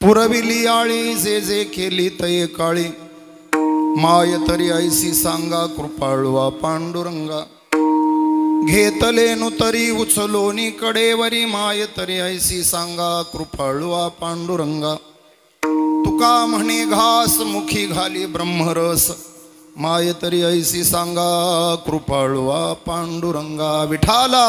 पुरविली आळी जे जे केली तये काळी माय तरी ऐसी सांगा कृपाळवा पांडुरंगा घेतले नु तरी उचलोनी कडेवरी माय तरी ऐसी सांगा कृपाळवा पांडुरंगा तुका म्हणे घास मुखी घाली ब्रह्मरस माय तरी ऐसी सांगा कृपाळवा पांडुरंगा विठाला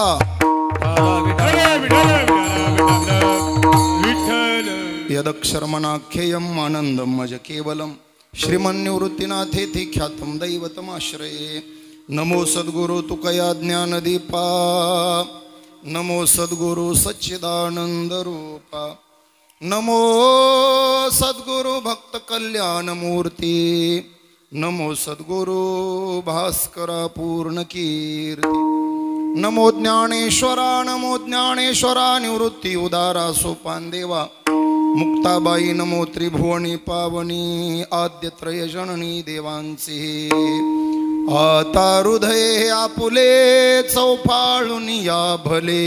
यदक्षरमणाख्ययम् आनंदम मज केवलम श्रीमन्निवृत्तिनाथेति ख्यातम दैवतमाश्रये नमो सद्गुरु तुकया ज्ञानदीपा नमो सद्गुरु सच्चिदानंद रूपा नमो सद्गुरु भक्त कल्याण मूर्ती नमो सद्गुरु भास्करा पूर्ण कीर्ती नमो ज्ञानेश्वरा निवृत्ती उदारा सोपान देवा मुक्ताबाई नमो त्रिभुवनी पावनी आद्य त्रय जननी देवांची आता हृदय आपुले चौफाळून या भले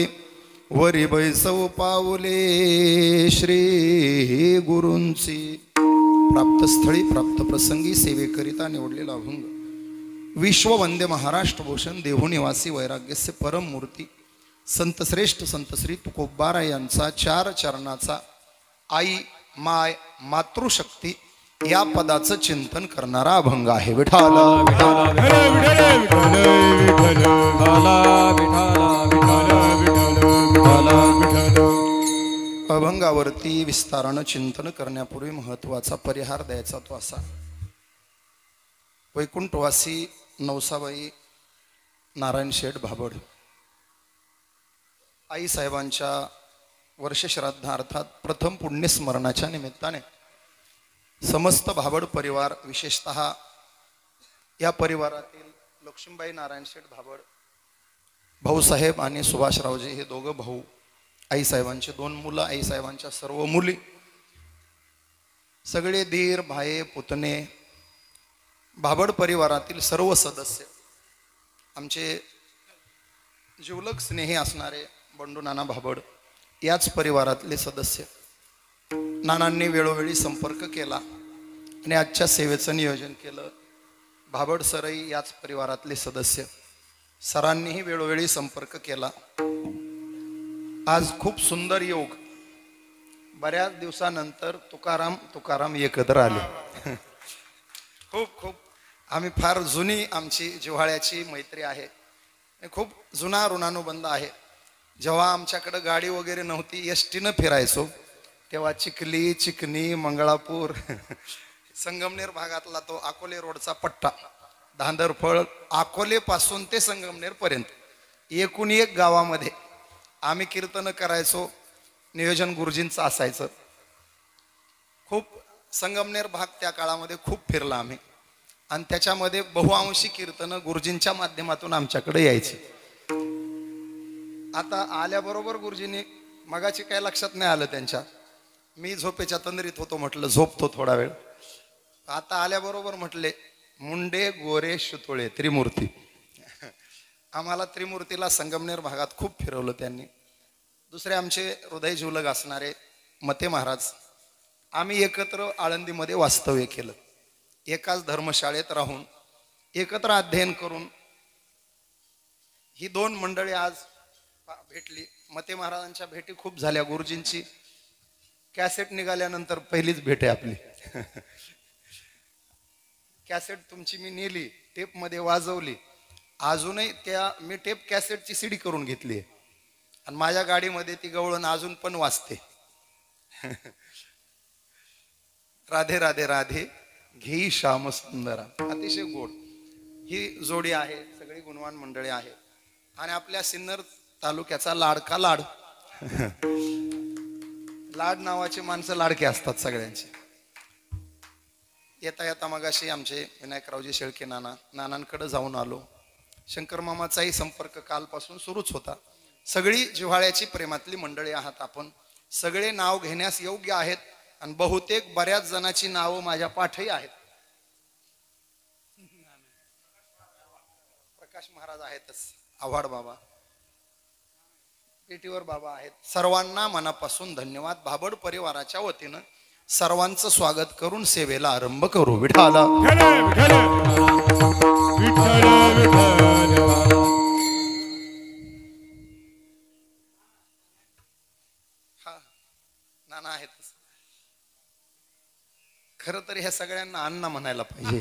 वरी बैसव पावले श्री गुरूंची प्राप्त स्थळी प्राप्त प्रसंगी सेवेकरिता निवडलेला अभंग विश्ववंद्य महाराष्ट्र भूषण देहू निवासी वैराग्यस्य परम मूर्ती संत श्रेष्ठ संत श्री तुकोबारा यांचा 4 चरणाचा आई माय मातृशक्ती या पदाचं चिंतन करणारा अभंग आहे. विठाला अभंगावरती विस्तारानं चिंतन करण्यापूर्वी महत्वाचा परिहार द्यायचा तो असा. वैकुंठवासी नवसाबाई नारायण शेठ भाबड आई साहेबांच्या वर्षश्राद्धा अर्थात प्रथम पुण्यस्मरणाच्या निमित्ताने समस्त भाबड परिवार विशेषतः या परिवारातील लक्ष्मीबाई नारायण शेठ भाबड भाऊसाहेब आणि सुभाषरावजी हे दोघं भाऊ आई साहेबांचे 2 मुलं आई साहेबांच्या सर्व मुली सगळे धीर भाये पुतणे भाबड परिवारातील सर्व सदस्य आमचे जिवलग स्नेही असणारे बंडू नाना भाबड याच परिवारातले सदस्य नानांनी वेळोवेळी संपर्क केला आणि आजच्या सेवेचं नियोजन केलं. भाबड सरई याच परिवारातले सदस्य सरांनीही वेळोवेळी संपर्क केला. आज खूप सुंदर योग बऱ्याच दिवसानंतर तुकाराम एकत्र आले. खूप आम्ही फार जुनी आमची जिव्हाळ्याची मैत्री आहे. खूप जुना ऋणानुबंध आहे. जेव्हा आमच्याकडे गाडी वगैरे नव्हती एसटीनं फिरायचो तेव्हा चिखनी मंगळापूर संगमनेर भागातला तो अकोले रोडचा पट्टा धांदरफळ अकोले पासून ते संगमनेर पर्यंत एकूण एक गावामध्ये आम्ही कीर्तन करायचो. नियोजन गुरुजींचं असायचं. खूप संगमनेर भाग त्या काळामध्ये खूप फिरला आम्ही आणि त्याच्यामध्ये बहुआंशी कीर्तन गुरुजींच्या माध्यमातून आमच्याकडे यायची. आता आल्याबरोबर गुरुजींनी मगाची काय लक्षात नाही आलं त्यांच्या मी झोपेच्या तंद्रीत होतो म्हटलं झोपतो थोडा वेळ. आता आल्याबरोबर म्हटले मुंडे गोरे शुतोळे त्रिमूर्ती. आम्हाला त्रिमूर्तीला संगमनेर भागात खूप फिरवलं त्यांनी. दुसरे आमचे हृदय जिवलग असणारे मते महाराज आम्ही एकत्र आळंदीमध्ये वास्तव्य केलं. एकाच धर्मशाळेत राहून एकत्र अध्ययन करून ही 2 मंडळी आज भेटली. मते महाराजांच्या भेटी खूप झाल्या. गुरुजींची कॅसेट निघाल्यानंतर पहिलीच भेट आहे आपली. कॅसेट तुमची मी नेली टेप मध्ये वाजवली. अजूनही त्या मी टेप कॅसेटची सीडी करून घेतली आहे आणि माझ्या गाडीमध्ये ती गवळण अजून पण वाजते. राधे राधे राधे घेई श्याम सुंदरा. अतिशय गोड ही जोडी आहे. सगळी गुणवान मंडळी आहे आणि आपल्या सिन्नर तालुक्याचा लाडका लाड लाड नावाची माणसं लाडके असतात सगळ्यांचे. येता येता मगाशी आमचे विनायकरावजी शेळके नानांकडे जाऊन आलो. शंकर मामाचाही संपर्क कालपासून सुरूच होता. सगळी जिव्हाळ्याची प्रेमातली मंडळी आहात आपण. सगळे नाव घेण्यास योग्य आहेत आणि बहुतेक बऱ्याच जणांची नावं माझ्या पाठही आहेत. प्रकाश महाराज आहेतच, आव्हाड बाबा, पेटीवर बाबा आहेत. सर्वांना मनापासून धन्यवाद. भाबड परिवाराच्या वतीनं सर्वांचं स्वागत करून सेवेला आरंभ करू. विठाला नाना आहेतच. खर तर ह्या सगळ्यांना अण्णा म्हणायला पाहिजे.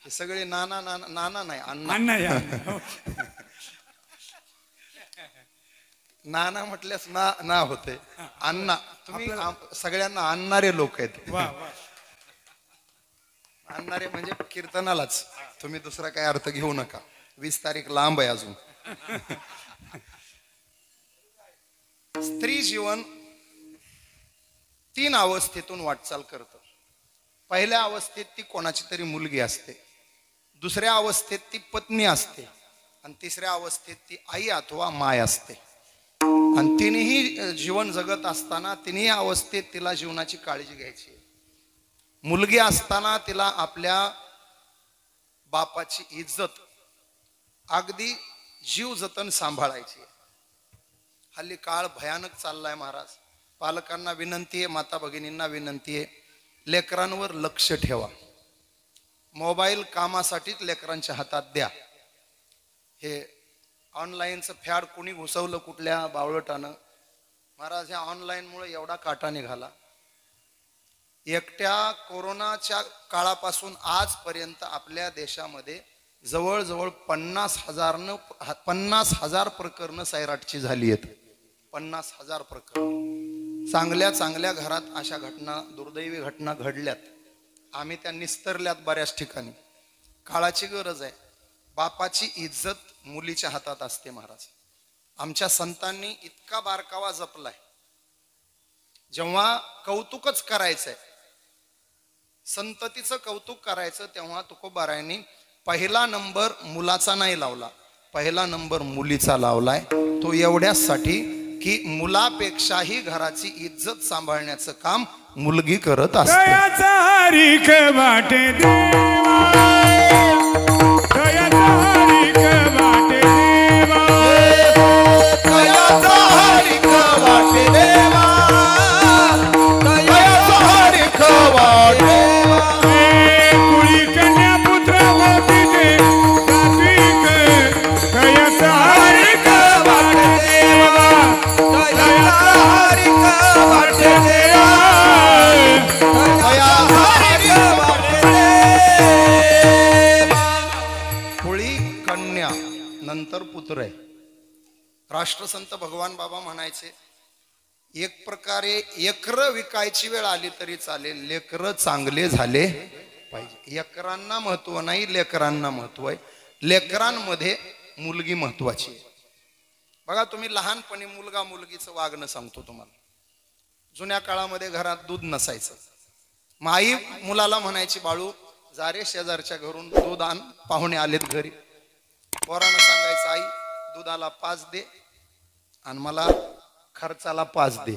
हे सगळे नाना नाना नाना नाही अण्णा. नाना म्हटल्यास ना ना होते. अण्णा तुम्ही सगळ्यांना आणणारे लोक आहेत. आणणारे म्हणजे कीर्तनालाच. तुम्ही दुसरा काय अर्थ घेऊ नका. 20 तारीख लांब आहे अजून. स्त्री जीवन 3 अवस्थेतून वाटचाल करतं. पहिल्या अवस्थेत ती कोणाची तरी मुलगी असते, दुसऱ्या अवस्थेत ती पत्नी असते आणि तिसऱ्या अवस्थेत ती आई अथवा माय असते. आणि तिनेही जीवन जगत असताना तिन्ही अवस्थेत तिला जीवनाची काळजी घ्यायची. मुलगी असताना तिला आपल्या बापाची इज्जत अगदी जीव जतन सांभाळायची. हल्ली काळ भयानक चाललाय महाराज. पालकांना विनंती आहे, माता भगिनींना विनंती आहे, लेकरांवर लक्ष ठेवा. मोबाईल कामासाठीच लेकरांच्या हातात द्या. हे ऑनलाईनचं फॅड कुणी घुसवलं कुठल्या बावळटानं. महाराज ह्या ऑनलाईनमुळे एवढा काटा निघाला. एकट्या कोरोनाच्या काळापासून आजपर्यंत आपल्या देशामध्ये जवळजवळ 50,000 प्रकरणं सैराटची झाली आहेत. 50,000 प्रकरण. चांगल्या चांगल्या घरात अशा घटना, दुर्दैवी घटना घडल्यात. आम्ही त्या निस्तरल्यात बऱ्याच ठिकाणी. काळाची गरज आहे. बापाची इज्जत मुलीच्या हातात असते महाराज. आमच्या संतांनी इतका बारकावा जपलाय. जेव्हा कौतुकच करायचंय, संततीचं कौतुक करायचं, तेव्हा तुकोबारायांनी पहिला नंबर मुलाचा नाही लावला, पहिला नंबर मुलीचा लावलाय. तो एवढ्यासाठी की मुलापेक्षाही घराची इज्जत सांभाळण्याचं काम मुलगी करत असते. नंतर पुत्र आहे. राष्ट्रसंत भगवान बाबा म्हणायचे, एक प्रकारे एकरं विकायची वेळ आली तरी चालेल, लेकरं चांगले झाले पाहिजे. एकरांना महत्व नाही, लेकरांना महत्व आहे. लेकरांमध्ये मुलगी महत्वाची आहे. बघा तुम्ही लहानपणी मुलगा मुलगीचं वागणं सांगतो तुम्हाला. जुन्या काळामध्ये घरात दूध नसायचं. माई मुलाला म्हणायची, बाळू जा रे शेजारच्या घरून दूध आण, पाहुणे आलेत घरी. पोरानं सांगायचं, आई दुधाला 5 दे आणि मला खर्चाला 5 दे.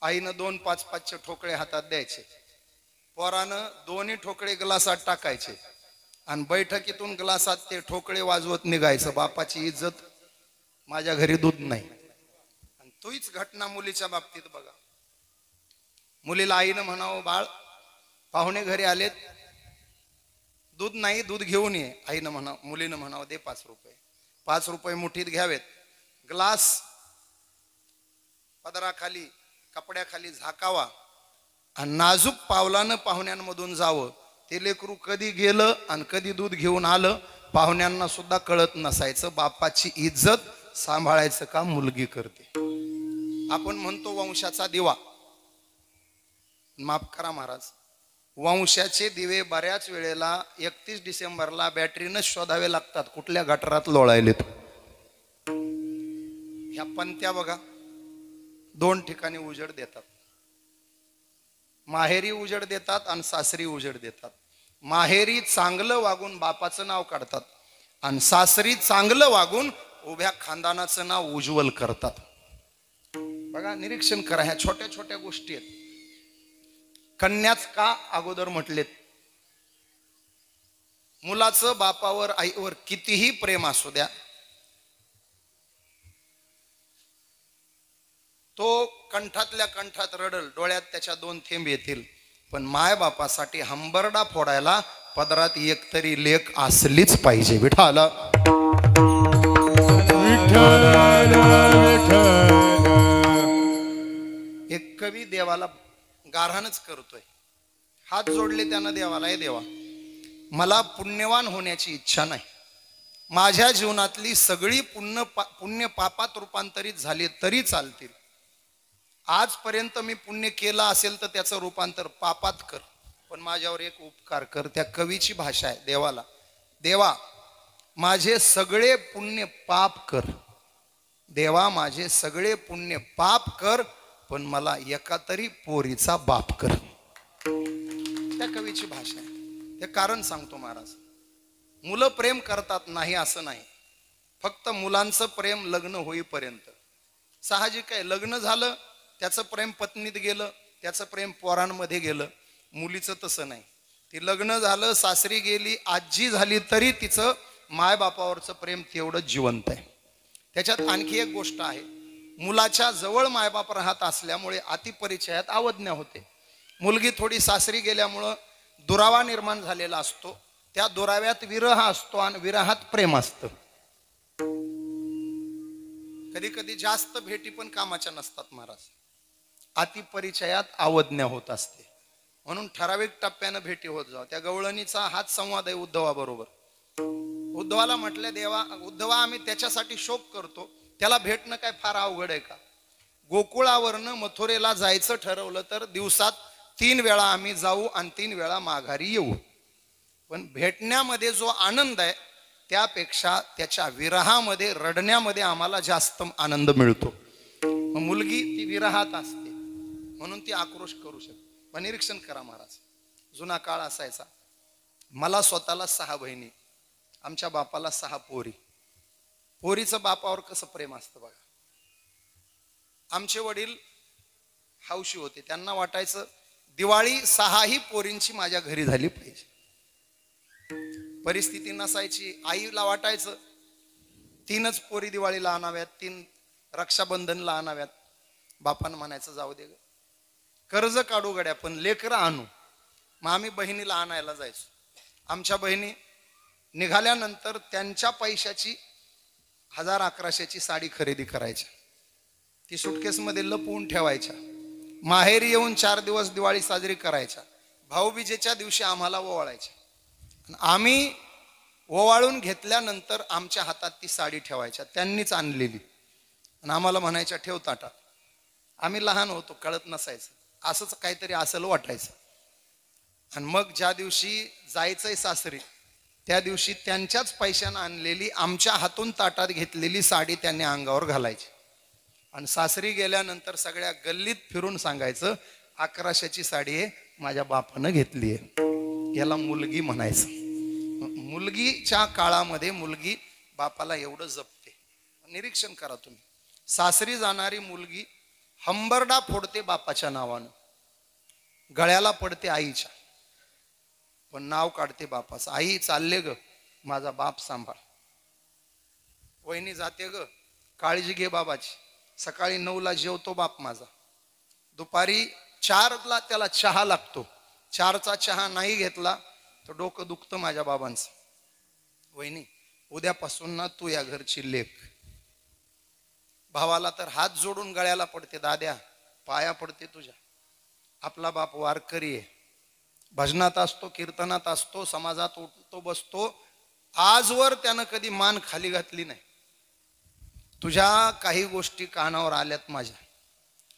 आईनं 2 5-5चे ठोकळे हातात द्यायचे. पोरानं 2ही ठोकळे ग्लासात टाकायचे आणि बैठकीतून ग्लासात ते ठोकळे वाजवत निघायचं. बापाची इज्जत, माझ्या घरी दूध नाही. आणि तोच घटना मुलीच्या बाबतीत बघा. मुलीला आईनं म्हणावं, बाळ पाहुणे घरी आलेत, दूध नाही, दूध घेऊन ये. आईनं म्हणावं, मुलीनं म्हणावं, दे 5 रुपये. 5 रुपये मुठीत घ्यावेत. ग्लास पदराखाली कपड्याखाली झाकावा आणि नाजूक पावलानं पाहुण्यांमधून जावं. ते लेकरू कधी गेलं आणि कधी दूध घेऊन आलं पाहुण्यांना सुद्धा कळत नसायचं. बापाची इज्जत सांभाळायचं काम मुलगी करते. आपण म्हणतो वंशाचा दिवा. माफ करा महाराज, वंशाचे दिवे बऱ्याच वेळेला 31 डिसेंबरला बॅटरीनं शोधावे लागतात, कुठल्या गटारात लोळायलेत. ह्या पंत्या बघा 2 ठिकाणी उजेड देतात. माहेरी उजेड देतात आणि सासरी उजेड देतात. माहेरी चांगलं वागून बापाचं नाव काढतात आणि सासरी चांगलं वागून उभ्या खानदानाचं नाव उज्ज्वल करतात. बघा निरीक्षण करा, ह्या छोट्या छोट्या गोष्टी आहेत. कन्याच का अगोदर म्हटलेत. मुलाचं बापावर आईवर कितीही प्रेम असू द्या, तो कंठातल्या कंठात रडल, डोळ्यात त्याच्या 2 थेंब येतील, पण मायबापासाठी हंबरडा फोडायला पदरात एकतरी लेक असलीच पाहिजे. विठ्ठल एक कवी देवाला गारहाणच करतोय, हात जोडले त्यानं देवाला, हे देवा मला पुण्यवान होण्याची इच्छा नाही, माझ्या जीवनातली सगळी पुण्य पापात रूपांतरित झाली तरी चालतील, आजपर्यंत मी पुण्य केलं असेल तर त्याचं रूपांतर पापात कर, पण माझ्यावर एक उपकार कर. त्या कवीची भाषा आहे देवाला, देवा माझे सगळे पुण्य पाप कर, देवा माझे सगळे पुण्य पाप कर, पण मला एका तरी पोरीचा बाप कर. त्या कवीची भाषा आहे. ते कारण सांगतो महाराज, मुलं प्रेम करतात नाही असं नाही, फक्त मुलांचं प्रेम लग्न होईपर्यंत. साहजिक आहे, लग्न झालं त्याचं प्रेम पत्नीत गेलं, त्याचं प्रेम पोरांमध्ये गेलं. मुलीचं तसं नाही, ती लग्न झालं सासरी गेली आजी झाली तरी तिचं मायबापावरचं प्रेम तेवढं जिवंत आहे. त्याच्यात आणखी एक गोष्ट आहे, मुलाच्या जवळ मायबाप राहत असल्यामुळे अतिपरिचयात अवज्ञा होते. मुलगी थोडी सासरी गेल्यामुळं दुरावा निर्माण झालेला असतो, त्या दुराव्यात विरह असतो आणि विरहात प्रेम असतं. कधी कधी जास्त भेटी पण कामाच्या नसतात महाराज, अतिपरिचयात अवज्ञा होत असते. म्हणून ठराविक टप्प्यानं भेटी होत जाऊ. त्या गवळणीचा हाच संवाद आहे उद्धवाबरोबर. उद्धवाला म्हटलं, देवा उद्धवा आम्ही त्याच्यासाठी शोक करतो, त्याला भेटणं काय फार अवघड आहे का? गोकुळावरनं मथुरेला जायचं ठरवलं तर दिवसात 3 वेळा आम्ही जाऊ आणि 3 वेळा माघारी येऊ, पण भेटण्यामध्ये जो आनंद आहे त्यापेक्षा त्याच्या विरहामध्ये रडण्यामध्ये आम्हाला जास्त आनंद मिळतो. मुलगी ती विरहात असते म्हणून ती आक्रोश करू शकते. पण निरीक्षण करा महाराज, जुना काळ असायचा, मला स्वतःला 6 बहिणी, आमच्या बापाला 6 पोरी. पोरीचं बापावर कसं प्रेम असतं बघा. आमचे वडील हौशी होते, त्यांना वाटायचं दिवाळी 6ही पोरींची माझ्या घरी झाली पाहिजे. परिस्थिती नसायची, आईला वाटायचं 3च पोरी दिवाळीला आणाव्यात, 3 रक्षाबंधनला आणाव्यात. बापानं म्हणायचं जाऊ दे ग, कर्ज काढू गड्या पण लेकरं आणू. मग आम्ही बहिणीला आणायला जायचो. आमच्या बहिणी निघाल्यानंतर त्यांच्या पैशाची 1000-1100ची साडी खरेदी करायच्या, ती सुटकेसमध्ये लपवून ठेवायच्या. माहेरी येऊन 4 दिवस दिवाळी साजरी करायच्या. भाऊबीजेच्या दिवशी आम्हाला ओवाळायच्या. आम्ही ओवाळून घेतल्यानंतर आमच्या हातात ती साडी ठेवायच्या, त्यांनीच आणलेली, आणि आम्हाला म्हणायच्या ठेव ताटात. आम्ही लहान होतो, कळत नसायचं, असंच काहीतरी असेल वाटायचं. आणि मग ज्या दिवशी जायचंय सासरी त्या दिवशी त्यांच्याच पैशानं आणलेली आमच्या हातून ताटात घेतलेली साडी त्यांनी अंगावर घालायची. आणि सासरी गेल्यानंतर सगळ्या गल्लीत फिरून सांगायचं 1100ची साडी आहे, माझ्या बापानं घेतली आहे. याला मुलगी म्हणायचं. मुलगीच्या काळामध्ये मुलगी बापाला एवढं जपते. निरीक्षण करा तुम्ही, सासरी जाणारी मुलगी हंबरडा फोडते बापाच्या नावानं, गळ्याला पडते आईच्या, पण नाव काढते बापाचं. आई चालले ग, माझा बाप सांभाळ. वहिनी जाते ग, काळजी घे बाबाची. सकाळी 9ला जेवतो बाप माझा, दुपारी 4ला त्याला चहा लागतो, 4चा चहा नाही घेतला तर डोकं दुखतं माझ्या बाबांचं. वहिनी उद्यापासून ना तू या घरची लेक. भावाला तर हात जोडून गळ्याला पडते, दाद्या पाया पडते तुझ्या. आपला बाप वारकरी आहे, भजनात असतो, कीर्तनात असतो, समाजात उठतो बसतो, आजवर त्यानं कधी मान खाली घातली नाही. तुझ्या काही गोष्टी कानावर आल्यात माझ्या,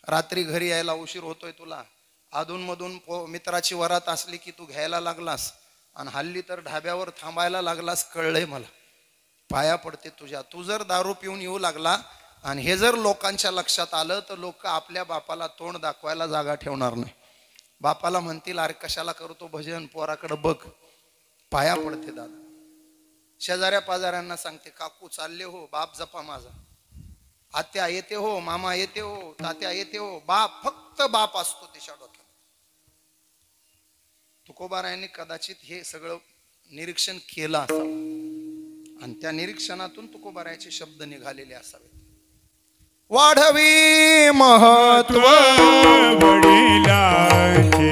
रात्री घरी यायला उशीर होतोय तुला, अधूनमधून मित्राची वरात असली की तू घ्यायला लागलास, आणि हल्ली तर ढाब्यावर थांबायला लागलास, कळलंय मला. पाया पडते तुझ्या. तू जर दारू पिऊन येऊ लागला आणि हे जर लोकांच्या लक्षात आलं तर लोक आपल्या बापाला तोंड दाखवायला जागा ठेवणार नाही. बापाला म्हणतील अरे कशाला करतो भजन, पोराकडे बघ. पाया पडते दादा. शेजाऱ्या पाजाऱ्यांना सांगते काकू चालले हो, बाप जपा माझा. आत्या येते हो, मामा येते हो, तात्या येते हो, बाप फक्त बाप असतो तिच्या डोक्यात. तुकोबारायांनी कदाचित हे सगळं निरीक्षण केलं असावं आणि त्या निरीक्षणातून तुकोबारायाचे शब्द निघालेले असावेत. वाढवी महत्व वडिलांचे,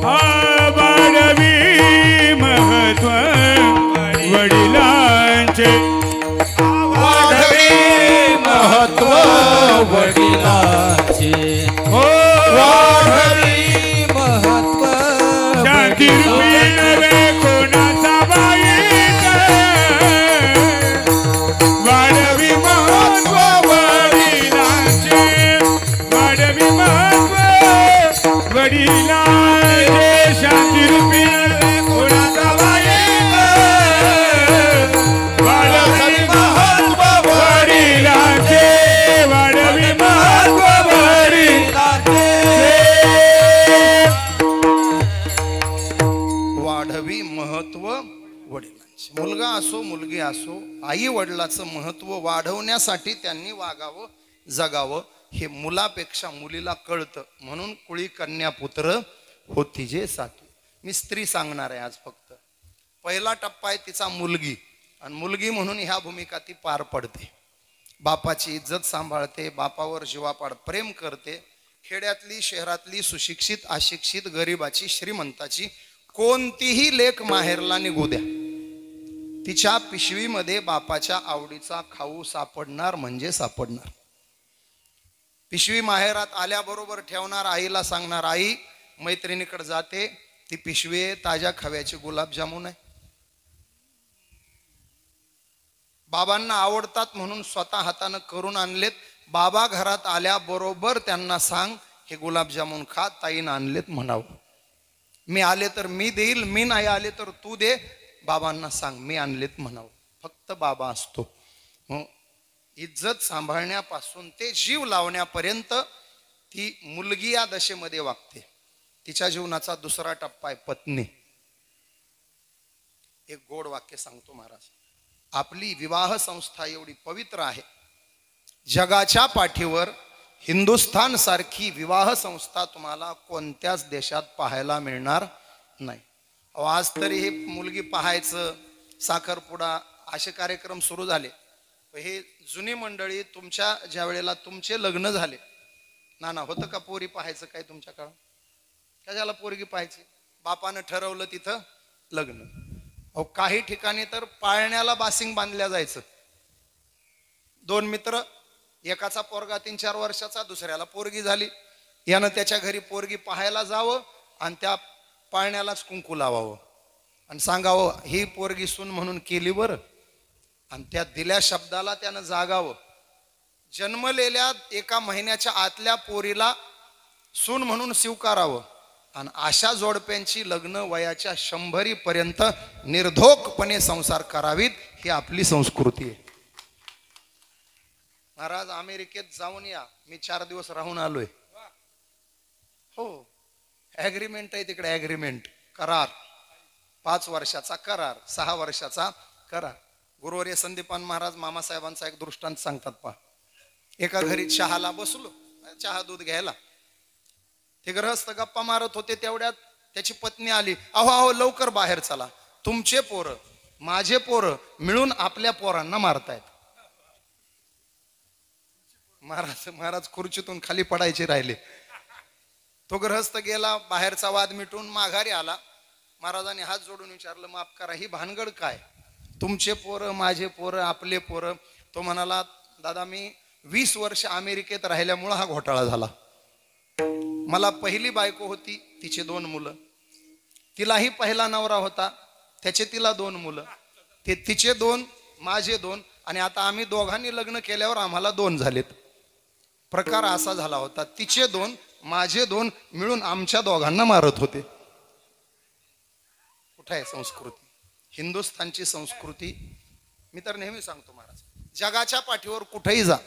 वाढवी महत्व वडिलांचे, वाढवी महत्व वडिलांचे, हो वाढवी महत्व शांती रूपी नव्हे कोणाचा वाईट, वाढवी महत्व वडिलांचे, वाढवी महत्व वडिलांचे, शांती रूपी नव्हे कोणाचा वाईट, वाढवी महत्व वडिलांचे, वाढवी महत्व वडिलांचे. वाढवी महत्व वडिलांचे. मुलगा असो मुलगी असो, आई वडिलाचं महत्व वाढवण्यासाठी त्यांनी वागावं जगावं हे मुलापेक्षा मुलीला कळतं. म्हणून कुळी कन्या पुत्र होती जे सातू. मी स्त्री सांगणार आहे आज फक्त. पहिला टप्पा आहे तिचा मुलगी, आणि मुलगी म्हणून ह्या भूमिका ती पार पडते. बापाची इज्जत सांभाळते, बापावर जीवापाड प्रेम करते. खेड्यातली शहरातली सुशिक्षित अशिक्षित गरिबाची श्रीमंताची कोणतीही लेक माहेरला निघू द्या, तिच्या पिशवीमध्ये बापाच्या आवडीचा खाऊ सापडणार म्हणजे सापडणार. पिशवी माहेरात आल्याबरोबर ठेवणार, आईला सांगणार आई मैत्रिणीकडे जाते, ती पिशवी आहे ताज्या खव्याचे गुलाबजामुन आहे, बाबांना आवडतात म्हणून स्वतः हातानं करून आणलेत, बाबा घरात आल्याबरोबर त्यांना सांग हे गुलाबजामुन खा, ताईनं आणलेत म्हणावं. मी आले तर मी देईल, मी नाही आले तर तू दे, बाबांना सांग मी आणलेत म्हणावं. फक्त बाबा असतो. इज्जत सांभाळण्यापासून ते जीव लावण्यापर्यंत ती मुलगी या दशेमध्ये वागते. तिच्या जीवनाचा दुसरा टप्पा आहे पत्नी. एक गोड वाक्य सांगतो महाराज. आपली विवाह संस्था एवढी पवित्र आहे, जगाच्या पाठीवर हिंदुस्थान सारखी विवाह संस्था तुम्हाला कोणत्याच देशात पाहायला मिळणार नाही. आज तरी हे मुलगी पाहायचं, साखरपुडा असे कार्यक्रम सुरू झाले. हे जुनी मंडळी तुमच्या ज्या वेळेला तुमचे लग्न झाले ना होतं का पोरी पाहायचं काय तुमच्या काळात? कशाला पोरगी पाहायची? बापानं ठरवलं तिथं लग्न. अहो काही ठिकाणी तर पाळण्याला बासिंग बांधल्या जायचं. दोन मित्र, एकाचा पोरगा 3-4 वर्षाचा, दुसऱ्याला पोरगी झाली, यानं त्याच्या घरी पोरगी पाहायला जावं आणि त्या पाळण्यालाच कुंकू लावावं आणि सांगावं ही पोरगी सून म्हणून केली बरं, आणि त्या दिल्या शब्दाला त्यानं जागावं. जन्मलेल्या 1 महिन्याच्या आतल्या पोरीला सून म्हणून स्वीकारावं. आणि अशा जोडप्यांची लग्न वयाच्या 100 पर्यंत निर्धोकपणे संसार करावीत, ही आपली संस्कृती आहे. महाराज अमेरिकेत जाऊन या, मी 4 दिवस राहून आलोय. हो, ऍग्रीमेंट आहे तिकडे, ऍग्रीमेंट करार, 5 वर्षाचा करार, 6 वर्षाचा करार. गुरुवर्य संदीपान महाराज मामासाहेबांचा एक दृष्टांत सांगतात पहा. एका घरी चहाला बसलो, चहा दूध घ्यायला, ते गृहस्थ गप्पा मारत होते, तेवढ्यात त्याची पत्नी आली. अहो लवकर बाहेर चला, तुमचे पोरं माझे पोरं मिळून आपल्या पोरांना मारतायत. महाराज खुर्चीतून खाली पडायचे राहिले. तो गृहस्थ गेला, बाहेरचा वाद मिटून माघारी आला. महाराजांनी हात जोडून विचारलं माफ करा, ही भानगड काय? तुमचे पोरं माझे पोरं आपले पोरं. तो म्हणाला दादा मी 20 वर्ष अमेरिकेत राहिल्यामुळं हा घोटाळा झाला. मला पहिली बायको होती, तिचे 2 मुलं, तिलाही पहिला नवरा होता, त्याचे तिला 2 मुलं, ते तिचे 2 माझे 2, आणि आता आम्ही दोघांनी लग्न केल्यावर आम्हाला 2 झालेत. प्रकार असा झाला होता, तिचे 2 माझे 2 मिळून आमच्या दोघांना मारत होते. कुठे आहे संस्कृती? हिंदुस्थानची संस्कृती. मी तर नेहमी सांगतो महाराज, जगाच्या पाठीवर कुठेही जा,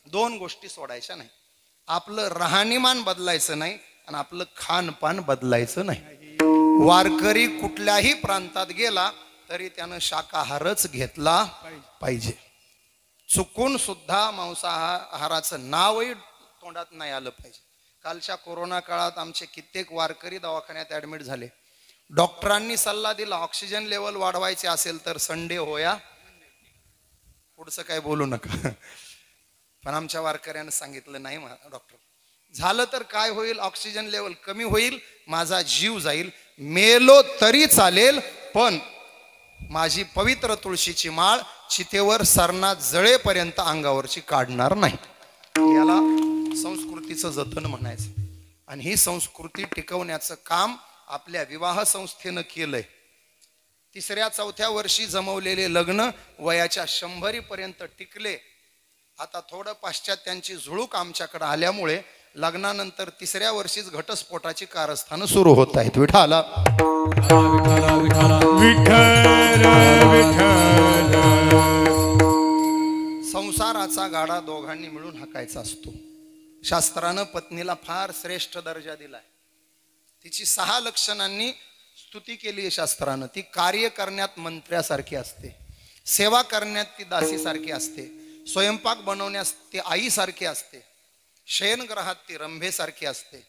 2 गोष्टी सोडायच्या नाही. आपलं राहणीमान बदलायचं नाही आणि आपलं खानपान बदलायचं नाही. वारकरी कुठल्याही प्रांतात गेला तरी त्यानं शाकाहारच घेतला पाहिजे. चुकून सुद्धा मांसाहाराचं नावही तोंडात नाही आलं पाहिजे. कालच्या कोरोना काळात आमचे कित्येक वारकरी दवाखान्यात ऍडमिट झाले. डॉक्टरांनी सल्ला दिला ऑक्सिजन लेवल वाढवायचे असेल तर संडे होया, पुढचं काय बोलू नका. पण आमच्या वारकऱ्यानं सांगितलं नाही डॉक्टर, झालं तर काय होईल, ऑक्सिजन लेवल कमी होईल, माझा जीव जाईल, मेलो तरी चालेल, पण माझी पवित्र तुळशीची माळ चितेवर सरना जळेपर्यंत अंगावरची काढणार नाही. याला संस्कृतीचं जतन म्हणायचं. आणि ही संस्कृती टिकवण्याचं काम आपल्या विवाह संस्थेनं केलंय. 3-4 वर्षी जमवलेले लग्न वयाच्या 100 पर्यंत टिकले. आता थोडं पाश्चात्यांची झुळूक आमच्याकडे आल्यामुळे लग्नानंतर 3ऱ्या वर्षीच घटस्फोटाची कारस्थानं सुरू होत आहेत. विठाला विठ्ठल विठ्ठल. संसाराचा गाडा दोघांनी मिळून हाकायचा असतो. शास्त्रानं पत्नीला फार श्रेष्ठ दर्जा दिलाय. तिची 6 लक्षणांनी स्तुती केली आहे शास्त्रानं. ती कार्य करण्यात मंत्र्यासारखी असते, सेवा करण्यात ती दासीसारखी असते, स्वयंपाक बनवण्यास ती आईसारखी असते, शयनग्रहात ती रंभेसारखी असते,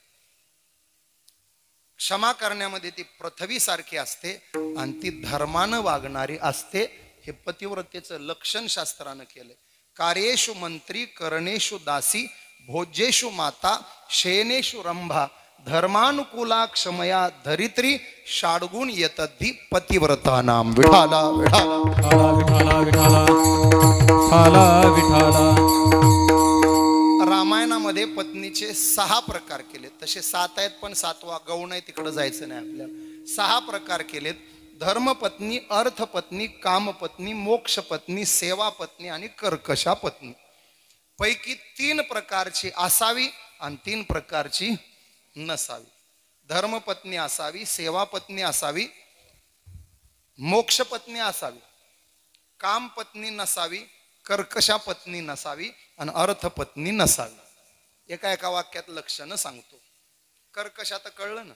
क्षमा करण्यामध्ये ती पृथ्वीसारखी असते, आणि ती धर्मानं वागणारी असते. हे पतिव्रतेचं लक्षण शास्त्रानं केलंय. कार्येषु मंत्री, करणेषु दासी, भोज्येषु माता, शयनेषु रंभा, धर्मानुकूला क्षमया धरित्री, षाडगुण येतद्धि पतिव्रता नाम. विठाला विठाला विठाला विठाला विठाला विठाला. रामायणामध्ये पत्नीचे 6 प्रकार केलेत. तसे 7 आहेत, पण 7वा गौण आहे, तिकडे जायचं नाही आपल्याला. 6 प्रकार केलेत. धर्मपत्नी, अर्थपत्नी, कामपत्नी, मोक्षपत्नी, सेवापत्नी आणि कर्कशा पत्नी. पैकी 3 प्रकारची असावी आणि 3 प्रकारची नसावी. धर्मपत्नी असावी, सेवापत्नी असावी, मोक्षपत्नी असावी, कामपत्नी नसावी, कर्कशा पत्नी नसावी आणि अर्थपत्नी नसावी. एका वाक्यात लक्षणं सांगतो. कर्कशा तर कळलं ना.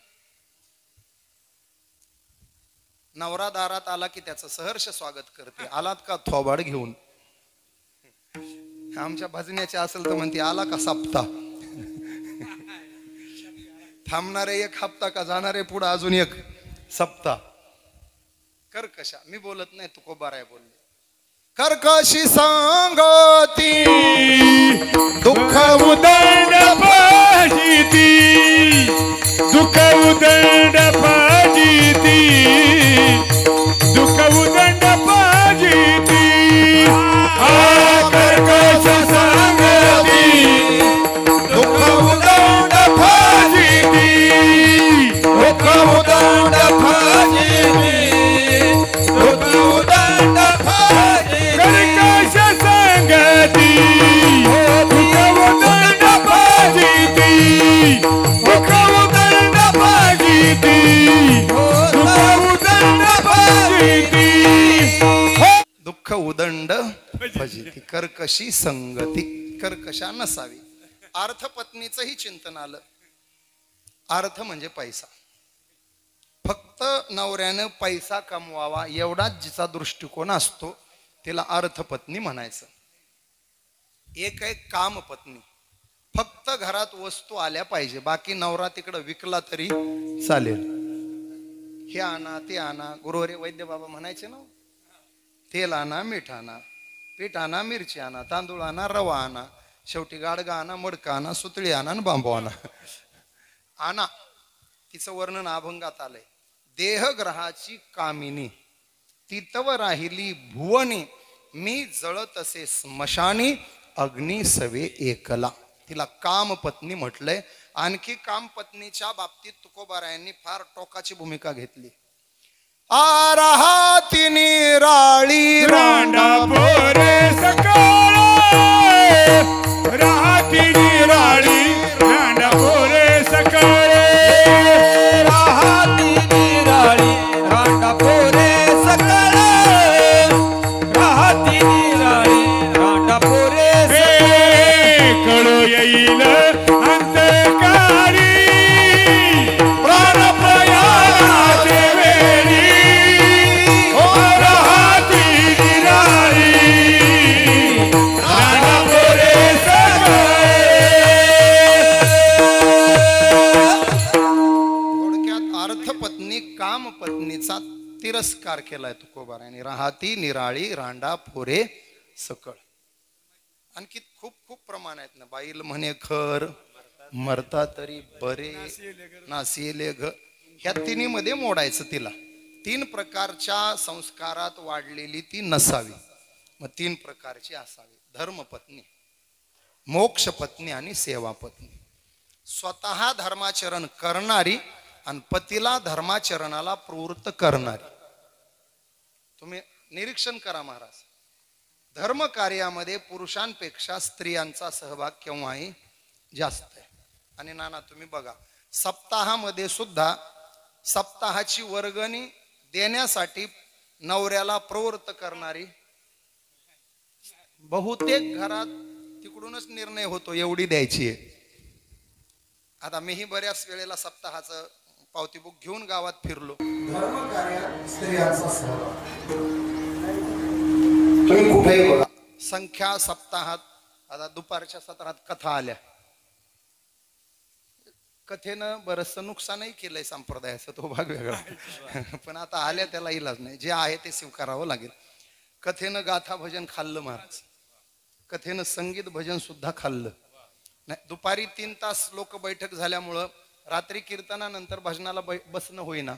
नवरा दारात आला की त्याचं सहर्ष स्वागत करते. आलात का थोबाड घेऊन. आमच्या भजण्याचे असेल तर म्हणते आला का सप्ता. थांबणारे 1 हप्ता का जाणारे पुढे अजून 1 सप्ताह. कर्कशा. मी बोलत नाही, तुकोबाराय बोलले. कर्कशी सांगती दुःख उदंड पाजिती, दुःख उदंड पाजिती, दुःख उदंड पाजिती. कर्कश सांगती दुःख उदंड फाजिती, दुःख उदंड फाजिती, दुःख उदंड फाजिती. कर्कश सांगती दुःख उदंड पाजिती, दुःख उदंड पाजिती, दुःख उदंड पाजिती. दुःख उदंड फजिती. कर्कशी संगती. कर्कशा नसावी. अर्थपत्नीचंही चिंतन आलं. अर्थ म्हणजे पैसा. फक्त नवऱ्यानं पैसा कमवावा एवढाच जिचा दृष्टिकोन असतो तिला अर्थपत्नी म्हणायचं. एक आहे कामपत्नी. फक्त घरात वस्तू आल्या पाहिजे, बाकी नवरा तिकडं विकला तरी चालेल. हे आणा ते आणा. गुरुवारी वैद्य बाबा म्हणायचे ना, तेल आणा, मीठ आणा, पीठ आणा, मिरची आणा, तांदूळ आणा, रवा आणा, शेवटी गाडगा आणा, मडका आणा, सुतळी आणा आणि बांबू आणा. आणा. तिचं वर्णन अभंगात आलंय. देहग्रहाची कामिनी, तितव राहिली भुवनी, मी जळत असे स्मशानी, अग्नी सवे एकला. तिला कामपत्नी म्हटलंय. आणखी कामपत्नीच्या बाबतीत तुकोबारायांनी फार टोकाची भूमिका घेतली. आराहाती निराळी रांडा पोरे सकाळ, राहती निराळी रांडा पोरे सकाळ, राहती निराळी रांडा पोरे सकाळ, राहती निराळी रांडा पोरे सकाळ. कळू येईल अंतकाळी प्राण प्रयाणाचे वेळी, राहती निराळी रांडा पोरे सकाळ. थोडक्यात अर्थपत्नी कामपत्नीचा तिरस्कार केलाय तुकोबारायांनी. राहती निराळी रांडा फोरे सकळ. आणखी खूप खूप प्रमाण आहेत ना. बाईल म्हणे खर मरता तरी बरे नासिले घ, ह्या तिन्ही मध्ये मोडायचं तिला. 3 प्रकारच्या संस्कारात वाढलेली ती नसावी. मग 3 प्रकारची असावी: धर्मपत्नी, मोक्ष पत्नी आणि सेवा पत्नी. स्वतः धर्माचरण करणारी आणि पतीला धर्माचरणाला प्रवृत्त करणारी. तुम्ही निरीक्षण करा महाराज, धर्म कार्यामध्ये पुरुषांपेक्षा स्त्रियांचा सहभाग केव्हाही जास्त आहे. आणि नाना तुम्ही बघा, सप्ताहामध्ये सुद्धा सप्ताहाची वर्गणी देण्यासाठी नवऱ्याला प्रवृत्त करणारी बहुतेक घरात तिकडूनच निर्णय होतो एवढी द्यायची आहे. आता मीही बऱ्याच वेळेला सप्ताहाचं पावती बुक घेऊन गावात फिरलो. धर्म कार्यात स्त्रियांचा सहभाग तुम्ही कुठेही बघा. संख्या सप्ताहात, आता दुपारच्या सत्रात कथा आल्या, कथेनं बरचसं नुकसानही केलंय संप्रदायाचं, तो भाग वेगळा. पण आता आल्या त्याला इलाज नाही, जे आहे ते स्वीकारावं लागेल. कथेनं गाथा भजन खाल्लं महाराज, कथेनं संगीत भजन सुद्धा खाल्लं. नाही, दुपारी 3 तास लोक बैठक झाल्यामुळं रात्री कीर्तनानंतर भजनाला बसणं होईना.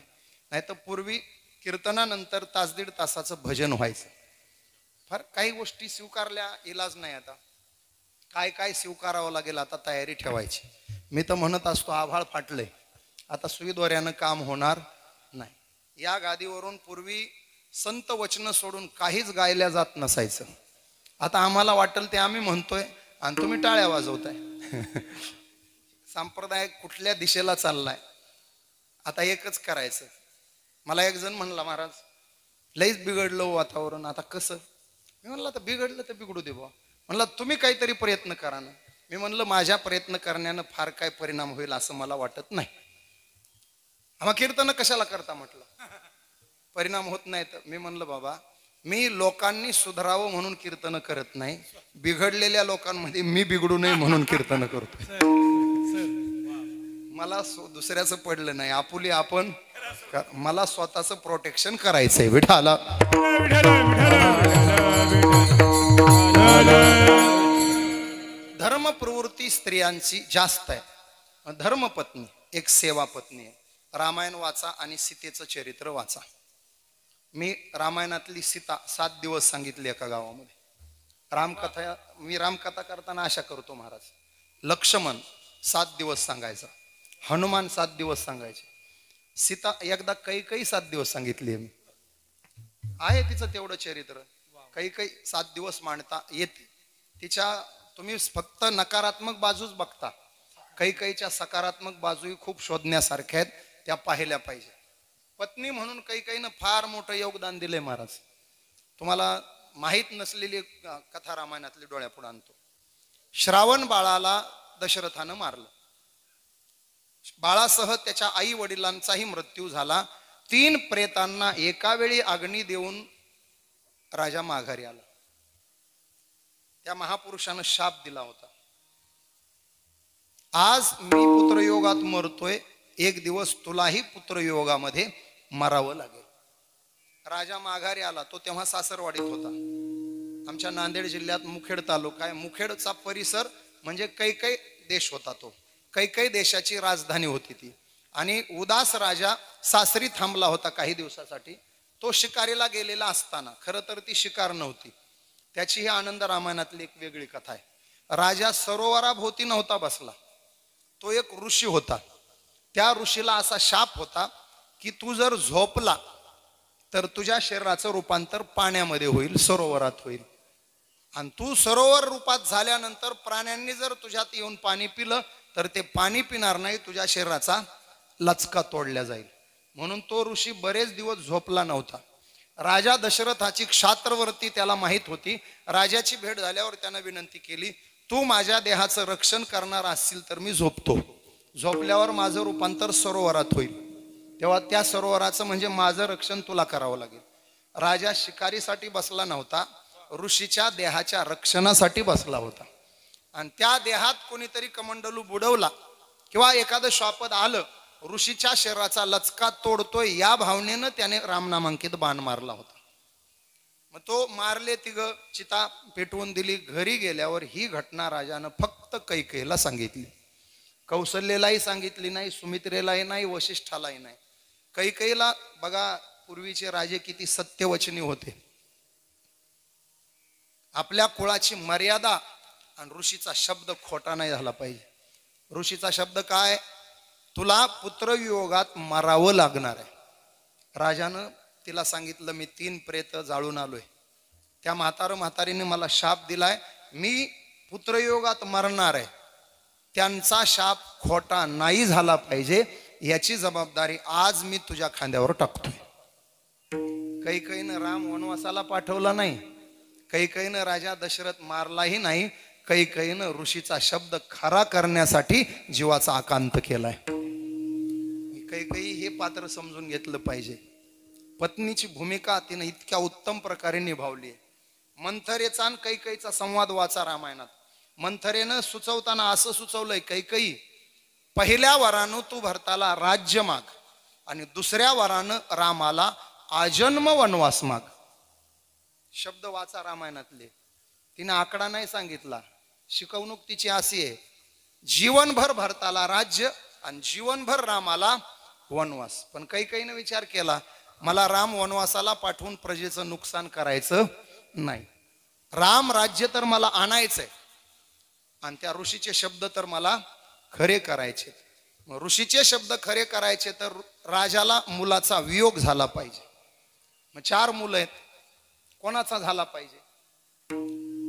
नाही तर पूर्वी कीर्तनानंतर 1.5 तासाचं भजन व्हायचं. फार काही गोष्टी स्वीकारल्या, इलाज नाही. आता काय काय स्वीकारावं लागेल, आता तयारी ठेवायची. मी तर म्हणत असतो आभाळ फाटलंय, आता सुईदोऱ्यानं काम होणार नाही. या गादीवरून पूर्वी संत वचन सोडून काहीच गायल्या जात नसायचं. आता आम्हाला वाटेल ते आम्ही म्हणतोय आणि तुम्ही टाळ्या वाजवताय. संप्रदाय कुठल्या दिशेला चाललाय. आता एकच करायचं. मला एक जण म्हणला, महाराज लईच बिघडलं वातावरण, आता कसं? मी म्हणलं आता बिघडलं तर बिघडू दे बा. म्हणलं तुम्ही काहीतरी प्रयत्न करा ना. मी म्हणलं माझ्या प्रयत्न करण्यानं फार काय परिणाम होईल असं मला वाटत नाही. आम्हा कीर्तन कशाला करता म्हटलं, परिणाम होत नाही तर. मी म्हणलं बाबा, मी लोकांनी सुधारावं म्हणून कीर्तन करत नाही, बिघडलेल्या लोकांमध्ये मी बिघडू नये म्हणून कीर्तन करतो. मला दुसऱ्याचं पडलं नाही, आपुली आपण. मला स्वतःचं प्रोटेक्शन करायचंय. विठाला धर्म प्रवृत्ती स्त्रियांची जास्त आहे. धर्मपत्नी एक सेवा पत्नी आहे. रामायण वाचा आणि सीतेचं चरित्र वाचा. मी रामायणातली सीता 7 दिवस सांगितली एका गावामध्ये. मी रामकथा करताना आशा करतो महाराज, लक्ष्मण 7 दिवस सांगायचा, हनुमान 7 दिवस सांगायचे. सीता एकदा काही 7 दिवस सांगितली आहे तिचं तेवढं चरित्र. काही 7 दिवस मांडता येते तिच्या. तुम्ही फक्त नकारात्मक बाजूच बघता, काहीच्या सकारात्मक बाजूही खूप शोधण्यासारख्या आहेत, त्या पाहिल्या पाहिजे. पत्नी म्हणून काहीनं फार मोठं योगदान दिलंय महाराज. तुम्हाला माहीत नसलेली कथा रामायणातली डोळ्यापुढे आणतो. श्रावण बाळाला दशरथानं मारलं. बाळासह त्याच्या आई वडिलांचाही मृत्यू झाला. 3 प्रेतांना एका वेळी अग्नी देऊन राजा माघारी आला. त्या महापुरुषानं शाप दिला होता, आज मी पुत्रयोगात मरतोय, एक दिवस तुलाही पुत्रयोगामध्ये मरावं लागेल. राजा माघारी आला. तो तेव्हा सासरवाडीत होता. आमच्या नांदेड जिल्ह्यात मुखेड तालुका आहे. मुखेडचा परिसर म्हणजे काही देश होता. तो काही देशाची राजधानी होती ती. आणि उदास राजा सासरी थांबला होता काही दिवसासाठी. तो शिकारीला गेलेला असताना, खरं तर ती शिकार नव्हती, त्याची ही आनंद रामायणातली एक वेगळी कथा आहे. राजा सरोवराभोवती नव्हता बसला, तो एक ऋषी होता. त्या ऋषीला असा शाप होता की तू जर झोपला तर तुझ्या शरीराचं रूपांतर पाण्यामध्ये होईल, सरोवरात होईल. आणि तू सरोवर रूपात झाल्यानंतर प्राण्यांनी जर तुझ्यात येऊन पाणी पिलं तर ते पाणी पिणार नाही, तुझ्या शरीराचा लचका तोडला जाईल. म्हणून तो ऋषी बरेच दिवस झोपला नव्हता. राजा दशरथाची क्षात्रवृत्ती त्याला माहित होती. राजाची भेट झाल्यावर त्यानं विनंती केली, तू माझ्या देहाचं रक्षण करणार असशील तर मी झोपतो. झोपल्यावर माझं रूपांतर सरोवरात होईल, तेव्हा त्या सरोवराचं म्हणजे माझं रक्षण तुला करावं लागेल. राजा शिकारीसाठी बसला नव्हता, ऋषीच्या देहाच्या रक्षणासाठी बसला होता. आणि त्या देहात कोणीतरी कमंडलू बुडवला किंवा एखादं श्वापद आलं, ऋषीच्या शरीराचा लचका तोडतोय या भावनेनं त्याने रामनामांकित बाण मारला होता. मग तो मारले तिघ, चिता पेटवून दिली. घरी गेल्यावर ही घटना राजानं फक्त कैकेयीला सांगितली. कौशल्येलाही सांगितली नाही, सुमित्रेलाही नाही, वशिष्ठालाही नाही. कैकेयीला बघा, पूर्वीचे राजे किती सत्यवचनी होते. आपल्या कुळाची मर्यादा आणि ऋषीचा शब्द खोटा नाही झाला पाहिजे. ऋषीचा शब्द काय? तुला पुत्रवियोगात मरावं लागणार आहे. राजानं तिला सांगितलं, मी 3 प्रेत जाळून आलोय. त्या म्हातारीने मला शाप दिलाय, मी पुत्रयोगात मरणार आहे. त्यांचा शाप खोटा नाही झाला पाहिजे, याची जबाबदारी आज मी तुझ्या खांद्यावर टाकतोय. कैकेयीनं राम वनवासाला पाठवला नाही. कैकेयीनं राजा दशरथ मारलाही नाही. कैकेयीनं ऋषीचा शब्द खरा करण्यासाठी जीवाचा आकांत केलाय. कैकेयी हे पात्र समजून घेतलं पाहिजे. पत्नीची भूमिका तिने इतक्या उत्तम प्रकारे निभावली. मंथरेचा आणि कैकेयीचा संवाद वाचा रामायणात. मंथरेनं सुचवताना असं सुचवलंय, कैकेयी, पहिल्या वरानं तू भरताला राज्य माग आणि दुसऱ्या वरानं रामाला आजन्म वनवास माग. शब्द वाचा रामायणातले. तिने आकडा नाही सांगितला. शिकवणूक तिची अशी आहे, जीवनभर भरताला राज्य आणि जीवनभर रामाला वनवास. पण कैकेयीने विचार केला, मला राम वनवासाला पाठवून प्रजेचं नुकसान करायचं नाही. राम राज्य तर मला आणायचंय आणि त्या ऋषीचे शब्द तर मला खरे करायचे. मग ऋषीचे शब्द खरे करायचे तर राजाला मुलाचा वियोग झाला पाहिजे. मग 4 मुलं आहेत, कोणाचा झाला पाहिजे?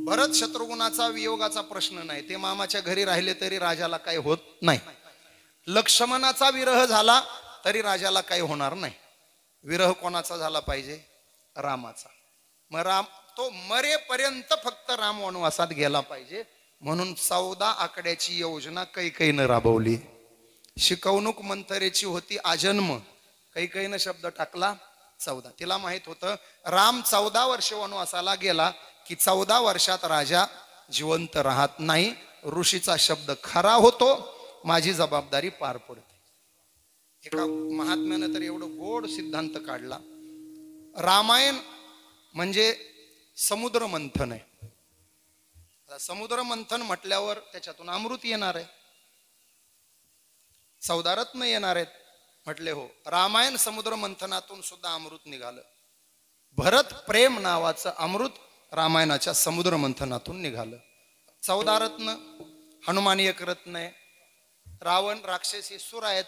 भरत शत्रुघ्नाचा वियोगाचा प्रश्न नाही, ते मामाच्या घरी राहिले तरी राजाला काही होत नाही. लक्ष्मणाचा विरह झाला तरी राजाला काही होणार नाही. विरह कोणाचा झाला पाहिजे? रामाचा. मग राम तो मरेपर्यंत फक्त राम वनवासात गेला पाहिजे, म्हणून 14 आकड्याची योजना कैकेयीनं राबवली. शिकवणूक मंथरेची होती आजन्म, कैकेयीनं शब्द टाकला 14. तिला माहित होतं राम 14 वर्ष वनवासाला गेला की 14 वर्षात राजा जिवंत राहत नाही. ऋषीचा शब्द खरा होतो, माझी जबाबदारी पार पडते. एका महात्म्यानं तर एवढं गोड सिद्धांत काढला, रामायण म्हणजे समुद्र मंथन आहे. समुद्र मंथन म्हटल्यावर त्याच्यातून अमृत येणार आहे, 14 रत्न येणार आहेत. म्हटले हो, रामायण समुद्र मंथनातून सुद्धा अमृत निघालं. भरत प्रेम नावाचं अमृत रामायणाच्या समुद्र मंथनातून निघालं. 14 रत्न, हनुमान एक रत्न आहे, रावण राक्षसी सुरा आहेत,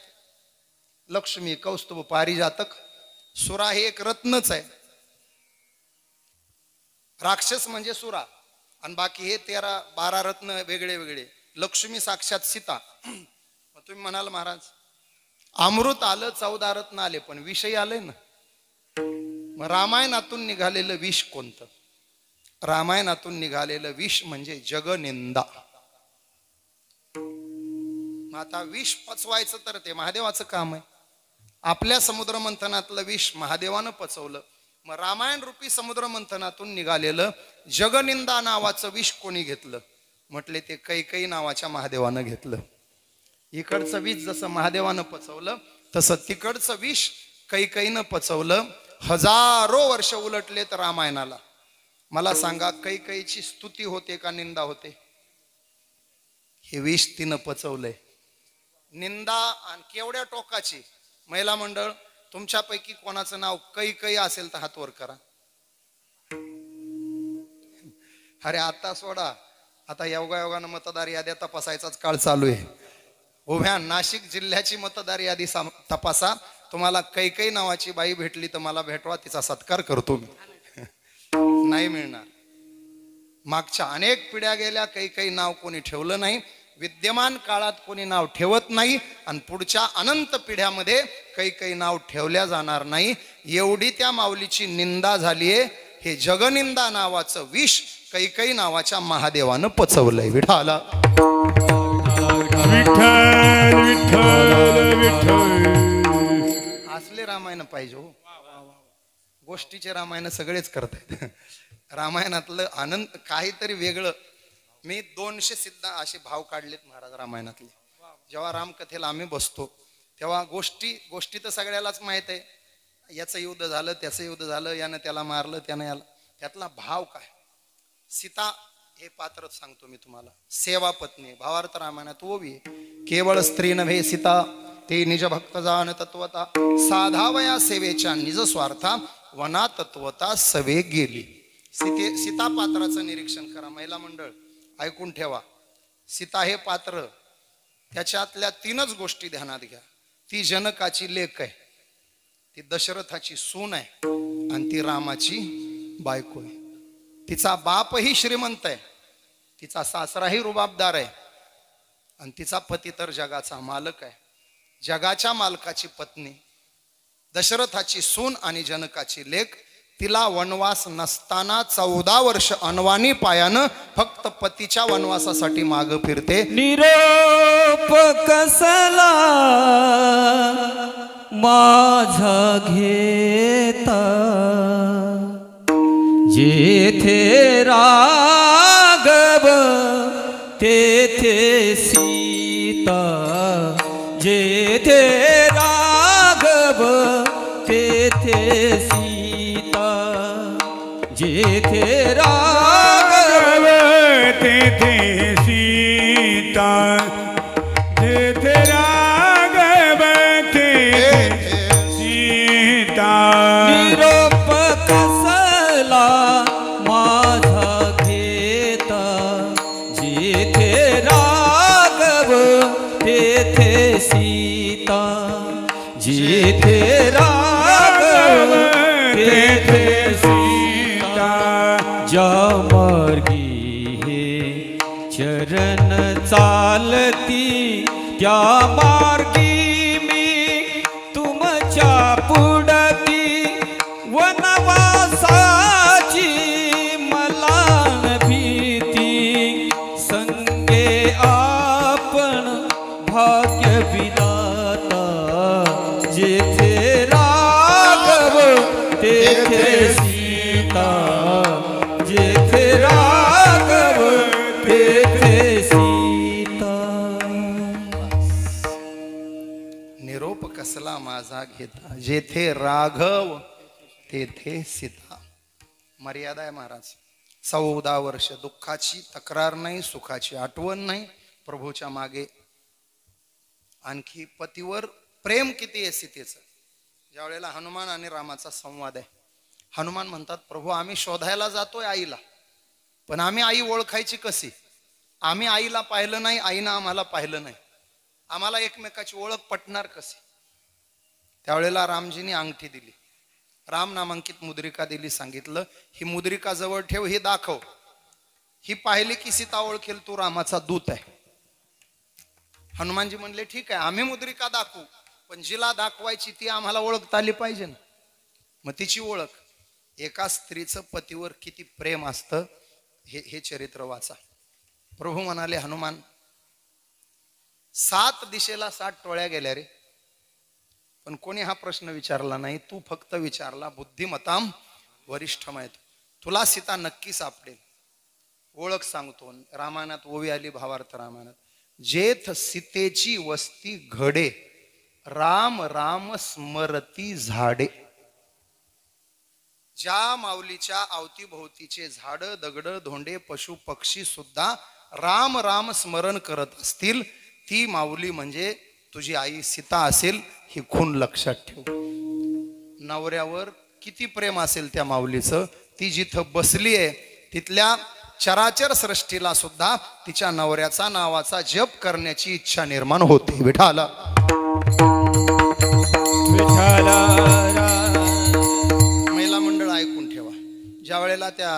लक्ष्मी कौस्तुभ पारिजातक, सुरा हे एक रत्नच आहे. राक्षस म्हणजे सुरा आणि बाकी हे 13-12 रत्न वेगळे वेगळे. लक्ष्मी साक्षात सीता. मग तुम्ही म्हणाल महाराज अमृत आलं, 14 रत्न आले, पण विषय आले ना. मग रामायणातून निघालेलं विष कोणतं? रामायणातून निघालेलं विष म्हणजे जगनिंदा. आता विष पचवायचं तर ते महादेवाचं काम आहे. आपल्या समुद्र मंथनातलं विष महादेवानं पचवलं. मग रामायण रूपी समुद्र मंथनातून निघालेलं जगनिंदा नावाचं विष कोणी घेतलं? म्हटले ते कैकेयी नावाच्या महादेवानं घेतलं. इकडचं विष जसं महादेवानं पचवलं तसं तिकडचं विष कैकेयीनं पचवलं. हजारो वर्ष उलटलेत रामायणाला. मला सांगा, कैकेयीची स्तुती होते का निंदा होते? हे विष तिनं पचवलंय. निंदा आणि केवढ्या टोकाची. महिला मंडळ, तुमच्यापैकी कोणाचं नाव कैकेयी असेल तर हात वर करा. अरे आता सोडा, आता योगायोगानं मतदार याद्या तपासायचाच काळ चालू आहे. उभ्या नाशिक जिल्ह्याची मतदार यादी तपासा. तुम्हाला कैकेयी नावाची बाई भेटली तर मला भेटवा, तिचा सत्कार करतो मी. नाही मिळणार. मागच्या अनेक पिढ्या गेल्या, कैकेयी नाव कोणी ठेवलं नाही. विद्यमान काळात कोणी नाव ठेवत नाही आणि पुढच्या अनंत पिढ्यामध्ये कैकेयी नाव ठेवल्या जाणार नाही. एवढी त्या माऊलीची निंदा झालीये. हे जगनिंदा नावाचं विष कैकेयी नावाच्या महादेवानं पचवलंय. विठाला विठ्ठल विठ्ठल विठ्ठल. असले रामायण पाहिजे हो. गोष्टीचे रामायण सगळेच करतायत. रामायणातलं आनंद काहीतरी वेगळं. मी 200 सिद्ध असे भाव काढलेत महाराज रामायणातले. जेव्हा रामकथेला आम्ही बसतो तेव्हा गोष्टी तर सगळ्यालाच माहित आहे. याचं युद्ध झालं, त्याचं युद्ध झालं, यानं त्याला मारलं, त्यानं याला. त्यातला भाव काय. सीता हे पात्र सांगतो मी तुम्हाला. सेवा पत्नी भावार्थ रामायणात ओवी केवळ स्त्री नव्हे सीता ते निज भक्त जाण तत्वता साधावया सेवेच्या निज स्वार्था वना तत्वता सवे गेली. सीता पात्राचं निरीक्षण करा. महिला मंडळ ऐकून ठेवा. सीता हे पात्र त्याच्यातल्या 3च गोष्टी ध्यानात घ्या. ती जनकाची लेक आहे, ती दशरथाची सून आहे आणि ती रामाची बायको आहे. तिचा बापही श्रीमंत आहे, तिचा सासराही रुबाबदार आहे आणि तिचा पती तर जगाचा मालक आहे. जगाच्या मालकाची पत्नी, दशरथाची सून आणि जनकाची लेक, तिला वनवास नसताना 14 वर्ष अनवाणी पायानं फक्त पतीच्या वनवासासाठी माग फिरते. निरोप कसला माझा घेता जेथे राघव तेथे सीता जेथे राघव तेथे सीता जेथे राघव तेथे सीता जेथे राघव तेथे सीता. निरोप कसला माझा घेता जेथे राघव तेथे सीता जेथे राघव तेथे सीता. ज्या मार्गी हे चरण चालती त्या मार्गी मी तुमच्या पुढती वनवासाची मला न भीती संगे आपण भाग्य विधाता जेथे राघव तेथे सीता जेथे राघव तेथे सीता. निरोप कसला माझा घेता जेथे राघव तेथे सीता. मर्यादा आहे महाराज. 14 वर्ष दुःखाची तक्रार नाही, सुखाची आठवण नाही, प्रभूच्या मागे. आणखी पतीवर प्रेम किती आहे सीतेचं. ज्या वेळेला हनुमान आणि रामाचा संवाद आहे, हनुमान म्हणतात प्रभू आम्ही शोधायला जातोय आईला, पण आम्ही आई ओळखायची कशी. आम्ही आईला पाहिलं नाही, आईनं आम्हाला पाहिलं नाही, आम्हाला एकमेकाची ओळख पटणार कशी. त्यावेळेला रामजींनी अंगठी दिली, राम नामांकित मुद्रिका दिली, सांगितलं ही मुद्रिका जवळ ठेव, ही दाखव, ही पाहिली की सीता ओळखेल तू रामाचा दूत आहे. हनुमानजी म्हणले ठीक आहे आम्ही मुद्रिका दाखवू, पण जिला दाखवायची ती आम्हाला ओळखता आली पाहिजे ना. मग तिची ओळख. एका स्त्रीचं पतीवर किती प्रेम असतं हे चरित्र वाचा. प्रभू म्हणाले हनुमान 7 दिशेला 7 टोळ्या गेल्या रे, पण कोणी हा प्रश्न विचारला नाही, तू फक्त विचारला. बुद्धिमताम वरिष्ठ माहित, तुला सीता नक्की सापडेल. ओळख सांगतो. रामायणात ओवी आली भावार्थ रामायणात. जेथ सीतेची वस्ती घडे राम राम स्मरती झाडे. ज्या माऊलीच्या अवतीभोवतीचे झाड दगड धोंडे पशु पक्षी सुद्धा राम राम स्मरण करत असतील, ती माऊली म्हणजे तुझी आई सीता असेल, ही खूण लक्षात ठेव. नवऱ्यावर किती प्रेम असेल त्या माऊलीचं. ती जिथं बसली आहे तिथल्या चराचर सृष्टीला सुद्धा तिच्या नवऱ्याचा नावाचा जप करण्याची इच्छा निर्माण होते. विठाला महिला मंडळ ऐकून ठेवा. ज्या वेळेला त्या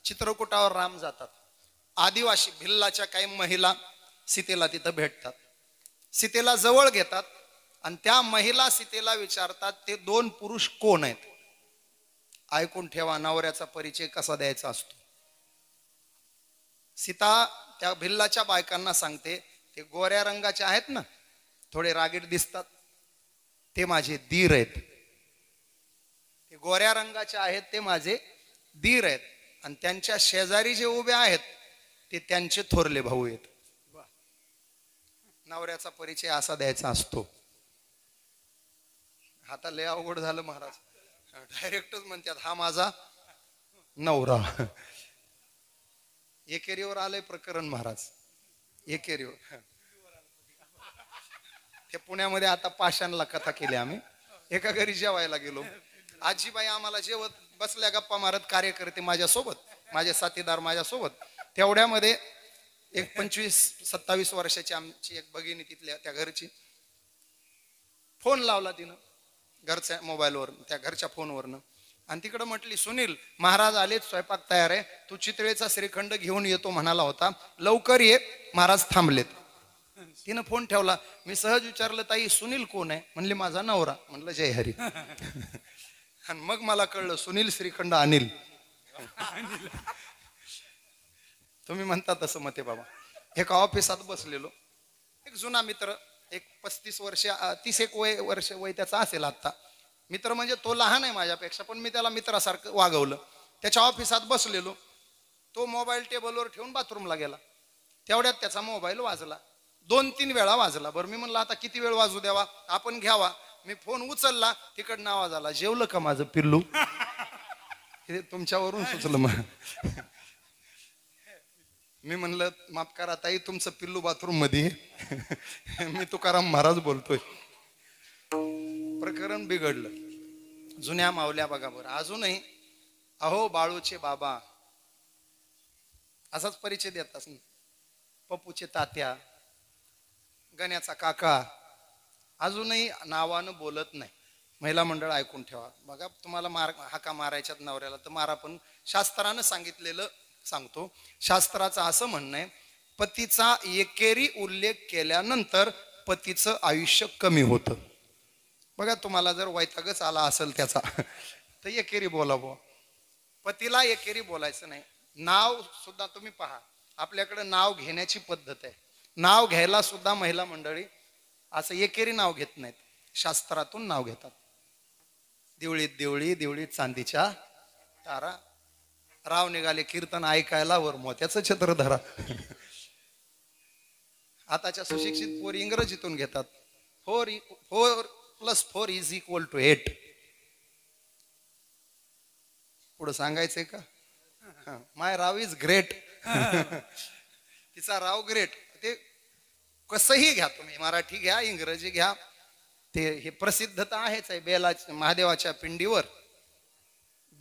चित्रकूटावर राम जातात, आदिवासी भिल्लाच्या काही महिला सीतेला तिथं भेटतात, सीतेला जवळ घेतात आणि त्या महिला सीतेला विचारतात ते 2 पुरुष कोण आहेत. ऐकून ठेवा नवऱ्याचा परिचय कसा द्यायचा असतो. सीता त्या भिल्लाच्या बायकांना सांगते ते गोऱ्या रंगाचे आहेत ना, थोडे रागीट दिसतात, ते माझे दीर आहेत. ते गोऱ्या रंगाचे आहेत ते माझे दीर आहेत आणि त्यांच्या शेजारी जे उभे आहेत ते त्यांचे थोरले भाऊ आहेत. नवऱ्याचा परिचय असा द्यायचा असतो. आता लय अवघड झालं महाराज, डायरेक्टच म्हणतात हा माझा नवरा. एकेरीवर आलंय प्रकरण महाराज. एकेरीवर ते पुण्यामध्ये आता पाषाणला कथा केली. आम्ही एका घरी जेवायला गेलो. आजीबाई आम्हाला जेवत बसल्या, गप्पा मारत, कार्यकर्ते माझ्यासोबत, माझे साथीदार माझ्यासोबत. तेवढ्यामध्ये एक 25-27 वर्षाची आमची एक भगिनी तिथल्या त्या घरची फोन लावला तिनं घरच्या मोबाईलवर, त्या घरच्या फोनवरनं. आणि तिकडं म्हटली, सुनील महाराज आलेत, स्वयंपाक तयार आहे, तू चितळेचा श्रीखंड घेऊन येतो म्हणाला होता, लवकर ये, महाराज थांबलेत. तिनं फोन ठेवला. मी सहज विचारलं, ताई सुनील कोण आहे? म्हणले माझा नवरा. म्हणलं जय हरी. आणि मग मला कळलं सुनील श्रीखंड अनिल. तुम्ही म्हणता तसं मते बाबा. एका ऑफिसात बसलेलो, एक जुना मित्र, एक 35 वर्ष 31 वर्ष वय त्याचा असेल आता. मित्र म्हणजे तो लहान आहे माझ्यापेक्षा, पण मी त्याला मित्रासारखं वागवलं. त्याच्या ऑफिसात बसलेलो, तो मोबाईल टेबलवर ठेवून बाथरूमला गेला. तेवढ्यात त्याचा मोबाईल वाजला. 2-3 वेळा वाजला. बरं मी म्हणलं आता किती वेळ वाजू द्यावा, आपण घ्यावा. मी फोन उचलला, तिकडनं आवाज आला, जेवलं का माझं पिल्लू? हे तुमच्यावरून सुचलं मग. मी म्हणलं माफ करा ताई, तुमचं पिल्लू बाथरूम मध्ये. मी तुकाराम महाराज बोलतोय. प्रकरण बिघडलं. जुन्या मावल्या बघा बरं अजूनही, अहो बाळूचे बाबा असाच परिचय देतात. पप्पूचे तात्या, गण्याचा काका अजूनही नावानं बोलत नाही. महिला मंडळ ऐकून ठेवा बघा. तुम्हाला हाका मारायच्यात नवऱ्याला तर मारा, पण शास्त्रानं सांगितलेलं सांगतो. शास्त्राचं असं म्हणणं आहे, पतीचा एकेरी उल्लेख केल्यानंतर पतीचं आयुष्य कमी होतं. बघा तुम्हाला जर वैतागच आला असेल त्याचा तर एकेरी बोलावं. पतीला एकेरी बोलायचं नाही. नाव सुद्धा तुम्ही पहा, आपल्याकडे नाव घेण्याची पद्धत आहे. नाव घ्यायला सुद्धा महिला मंडळी असं एकेरी नाव घेत नाहीत, शास्त्रातून नाव घेतात. देवळीत देवळी, देवळीत चांदीच्या तारा, राव निघाले कीर्तन ऐकायला, वर मोत्याचं छत्र धरा. आताच्या सुशिक्षित पोरी इंग्रजीतून घेतात. 4 + 4 = 8. पुढे सांगायचंय का? माय राव इज ग्रेट. तिचा राव ग्रेट. ते कसंही घ्या तुम्ही, मराठी घ्या, इंग्रजी घ्या, ते हे प्रसिद्ध तर आहेच आहे. बेलाच्या महादेवाच्या पिंडीवर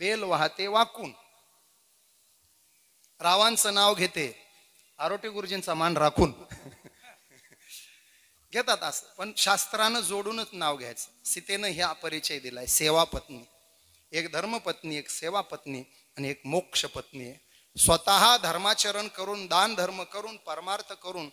बेल वाहते वाकून. रावांचं नाव घेते, आरोटी गुरुजींचा मान राखून. घेतात असं, पण शास्त्रानं जोडूनच नाव घ्यायचं. सीतेनं ह्या परिचय दिलाय, सेवा पत्नी. एक धर्मपत्नी, एक सेवा पत्नी आणि एक मोक्ष पत्नी आहे. स्वतः धर्माचरण करून, दान धर्म करून, परमार्थ करून,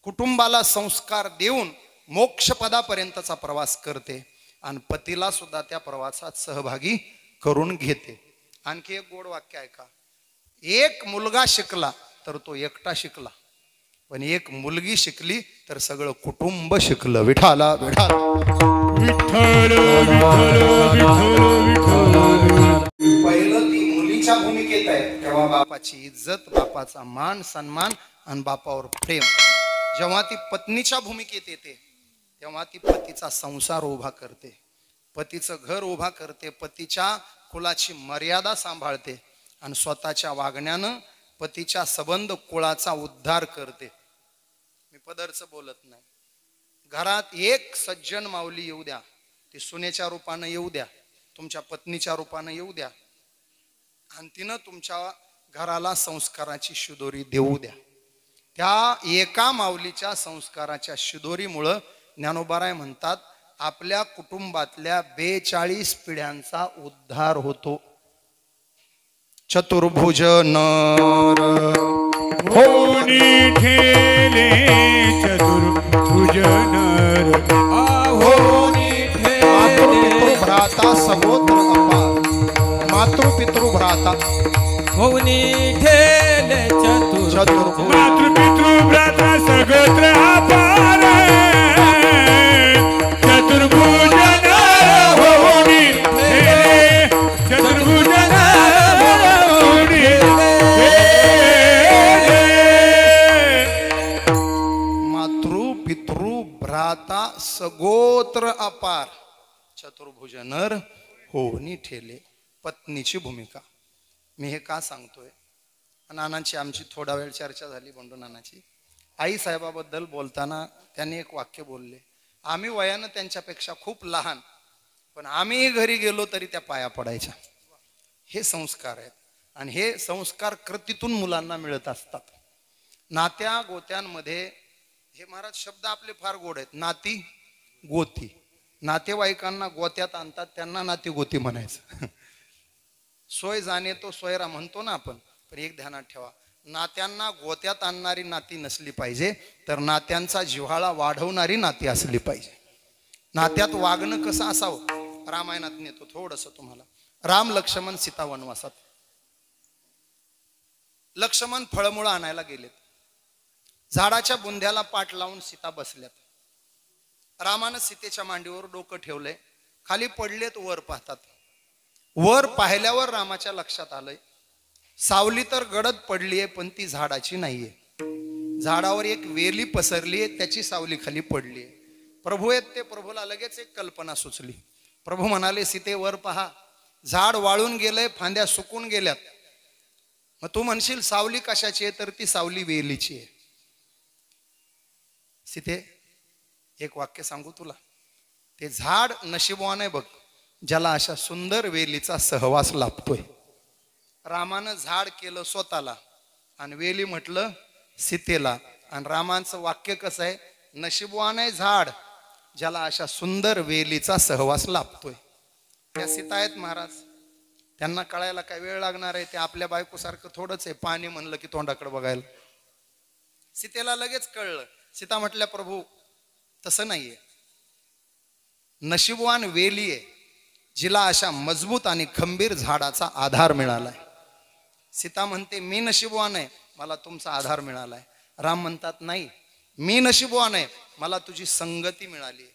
कुटुंबाला संस्कार देऊन मोक्ष पदापर्यंतचा प्रवास करते आणि पतीला सुद्धा त्या प्रवासात सहभागी करून घेते. आणखी एक गोड वाक्य ऐका. एक मुलगा शिकला तर तो एकटा शिकला, पण एक मुलगी शिकली तर सगळं कुटुंब शिकलं. विठाला विठाला पहिलं ती मुलीच्या भूमिकेत आहे, तेव्हा बापाची इज्जत, बापाचा मान सन्मान आणि बापावर प्रेम. जेव्हा ती पत्नीच्या भूमिकेत येते तेव्हा ती पतीचा संसार उभा करते, पतीचं घर उभा करते, पतीच्या कुलाची मर्यादा सांभाळते आणि स्वतःच्या वागण्यानं पतीच्या संबंध कुळाचा उद्धार करते. मी पदरचं बोलत नाही. घरात एक सज्जन माऊली येऊ द्या, ती सुनेच्या रूपानं येऊ द्या, तुमच्या पत्नीच्या रूपानं येऊ द्या, आणि तिनं तुमच्या घराला संस्काराची शिदोरी देऊ द्या. त्या एका माऊलीच्या संस्काराच्या शिदोरीमुळं ज्ञानोबाराय म्हणतात, आपल्या कुटुंबातल्या 42 पिढ्यांचा उद्धार होतो. चतुर्भुज नर होनी ठेले, चतुर्भुज नर होनी ठेले, भ्राता सगोत्र अपार. मातृपितृ भ्राता होनी ठेले, चतुर्भुज. मातृपितृ भ्राता सगोत्र अपार. चतुर्भुज नर होनी ठेले, चतुर्भुज नर होनी ठेले. मातृपितृ भ्राता सगोत्र अपार. चतुर्भुज नर होनी ठेले. पत्नीची भूमिका. मी हे का सांगतोय? नानांची आमची थोडा वेळ चर्चा झाली, बंडू नानाची. आई साहेबाबद्दल बोलताना त्यांनी एक वाक्य बोलले, आम्ही वयानं त्यांच्यापेक्षा खूप लहान, पण आम्ही घरी गेलो तरी त्या पाया पडायच्या. हे संस्कार आहेत आणि हे संस्कार कृतीतून मुलांना मिळत असतात. नात्या गोत्यांमध्ये हे महाराज शब्द आपले फार गोड आहेत. नाती गोती, नातेवाईकांना गोत्यात आणतात, त्यांना नाती गोती म्हणायचं. सोय जाणे तो सोयरा म्हणतो ना आपण, पण एक ध्यानात ठेवा, नात्यांना गोत्यात आणणारी नाती नसली पाहिजे, तर नात्यांचा जिव्हाळा वाढवणारी नाती असली पाहिजे. नात्यात वागणं कसं असावं रामायणात नेतो थोडस तुम्हाला. राम लक्ष्मण सीता वनवासात. लक्ष्मण फळमुळं आणायला गेलेत, झाडाच्या बुंध्याला पाठ लावून सीता बसल्यात. रामानं सीतेच्या मांडीवर डोकं ठेवलंय, खाली पडलेत, वर पाहतात. वर पाहिल्यावर रामाच्या लक्षात आलंय, सावली तर गडद पडलीये पण ती झाडाची नाहीये. झाडावर एक वेली पसरलीये, त्याची सावली खाली पडलीये. प्रभू आहेत ते, प्रभूला लगेच एक कल्पना सुचली. प्रभू म्हणाले, सीते वर पहा, झाड वाळून गेलंय, फांद्या सुकून गेल्यात. मग तू म्हणशील सावली कशाची आहे, तर ती सावली वेलीची आहे. सीते एक वाक्य सांगू तुला, ते झाड नशिबवान आहे बघ, ज्याला अशा सुंदर वेलीचा सहवास लाभतोय. रामानं झाड केलं स्वतःला आणि वेली म्हटलं सीतेला. आणि रामांचं वाक्य कसं आहे, नशिबवान आहे झाड ज्याला अशा सुंदर वेलीचा सहवास लाभतोय. त्या सीता आहेत महाराज, त्यांना कळायला काय वेळ लागणार आहे? ते आपल्या बायकोसारखं थोडंच आहे, पाणी म्हणलं की तोंडाकडे बघायला. सीतेला लगेच कळलं. सीता म्हटल्या, प्रभू तसं नाहीये, नशिबवान वेली आहे जिला अशा मजबूत आणि खंबीर झाडाचा आधार मिळालाय. सीता म्हणते, मी नशिबवान आहे, मला तुमचा आधार मिळालाय. राम म्हणतात, नाही, मी नशिबवान आहे, मला तुझी संगती मिळाली.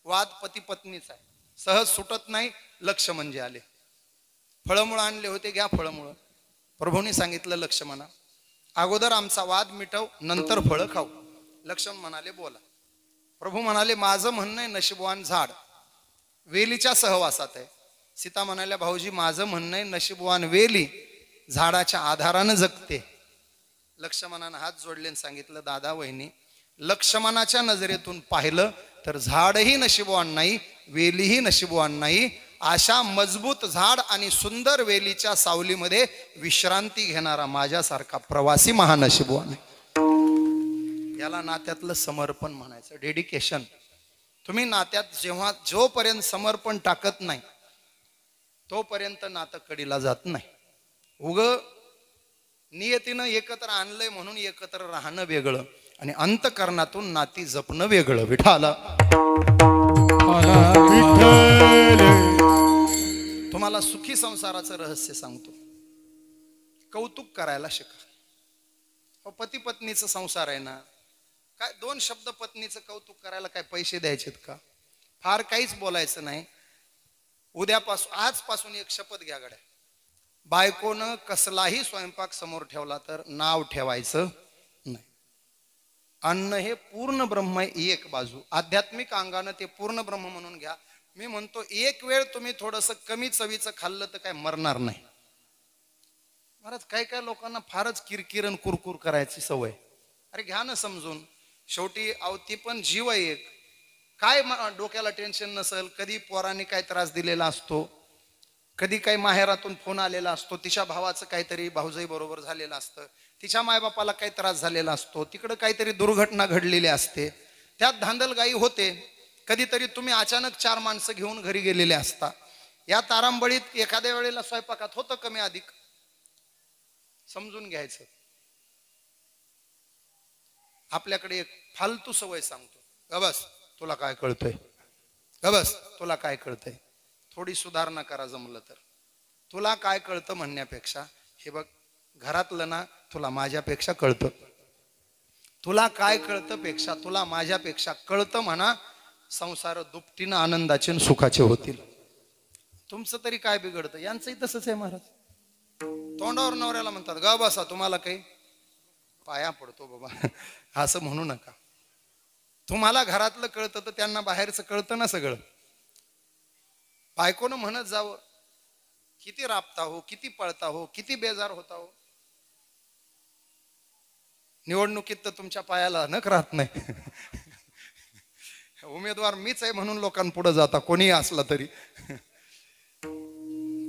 वाद पती पत्नीचा आहे, सहज सुटत नाही. लक्ष म्हणजे आले, फळमुळं आणले होते, घ्या फळमुळं. प्रभूंनी सांगितलं, लक्ष्मणा अगोदर आमचा वाद मिटव, नंतर फळं खाऊ. लक्ष्मण म्हणाले, बोला. प्रभू म्हणाले, माझं म्हणणं आहे नशिबवान झाड वेलीच्या सहवासात आहे. सीता म्हणाल्या, भाऊजी माझं म्हणणं आहे नशिबवान वेली झाडाच्या आधारानं जगते. लक्ष्मणानं हात जोडले आणि सांगितलं, दादा वहिनी, लक्ष्मणाच्या नजरेतून पाहिलं तर झाडही नशिबवान नाही, वेलीही नशिबवान नाही. अशा मजबूत झाड आणि सुंदर वेलीच्या सावलीमध्ये विश्रांती घेणारा माझ्यासारखा प्रवासी महानशिबवान आहे. याला नात्यातलं समर्पण म्हणायचं, डेडिकेशन. तुम्ही नात्यात जेव्हा जोपर्यंत समर्पण टाकत नाही तोपर्यंत नातं कडीला जात नाही. उग नियतीनं एकत्र आणलंय म्हणून एकत्र राहणं वेगळं आणि अंतकरणातून नाती जपणं वेगळं. विठाला तुम्हाला सुखी संसाराचं रहस्य सांगतो. कौतुक करायला शिका. पती पत्नीचं संसार आहे ना, काय दोन शब्द पत्नीचं कौतुक करायला काय पैसे द्यायचेत का? फार काहीच बोलायचं नाही. उद्यापासून आजपासून एक शपथ घ्या गड्या, बायकोनं कसलाही स्वयंपाक समोर ठेवला तर नाव ठेवायचं नाही. अन्न हे पूर्ण ब्रह्म आहे, एक बाजू. आध्यात्मिक अंगानं ते पूर्ण ब्रह्म म्हणून घ्या. मी म्हणतो एक वेळ तुम्ही थोडंसं कमी चवीचं खाल्लं तर काय मरणार नाही. महाराज काय काय लोकांना फारच किरकिरण कुरकुर करायची सवय. अरे घ्या ना समजून, शेवटी अवती पण जीव आहे एक. काय डोक्याला टेन्शन नसेल, कधी पोरांनी काय त्रास दिलेला असतो, कधी काही माहेरातून फोन आलेला असतो, तिच्या भावाचं काहीतरी भाऊजाई बरोबर झालेलं असतं, तिच्या मायबापाला काही त्रास झालेला असतो, तिकडं काहीतरी दुर्घटना घडलेली असते, त्यात धांदलगाई होते. कधीतरी तुम्ही अचानक 4 माणसं घेऊन घरी गेलेले असता. या तारांबळीत एखाद्या वेळेला स्वयंपाकात होतं कमी अधिक. समजून घ्यायचं. आपल्याकडे एक फालतू सवय सांगतो, गबस तुला काय कळतंय, गबस तुला काय कळतंय. थोडी सुधारणा करा जमलं तर. तुला काय कळतं म्हणण्यापेक्षा हे बघ घरातलं ना तुला माझ्यापेक्षा कळतं, तुला काय कळतं पेक्षा तुला माझ्यापेक्षा कळतं म्हणा. संसार दुपटीनं आनंदाचे सुखाचे होतील. तुमचं तरी काय बिघडतं, यांचंही तसंच आहे महाराज. तोंडावर नवऱ्याला म्हणतात ग बसा, तुम्हाला काही पाया पडतो बाबा असं म्हणू नका. तुम्हाला घरातलं कळतं तर त्यांना बाहेरचं कळतं ना सगळं. बायकोनं म्हणत जावं, किती राबता हो, किती पळता हो, किती बेजार होता हो. निवडणुकीत तर तुमच्या पायाला नख राहत नाही. उमेदवार मीच आहे म्हणून लोकांपुढे जाता, कोणीही असला तरी.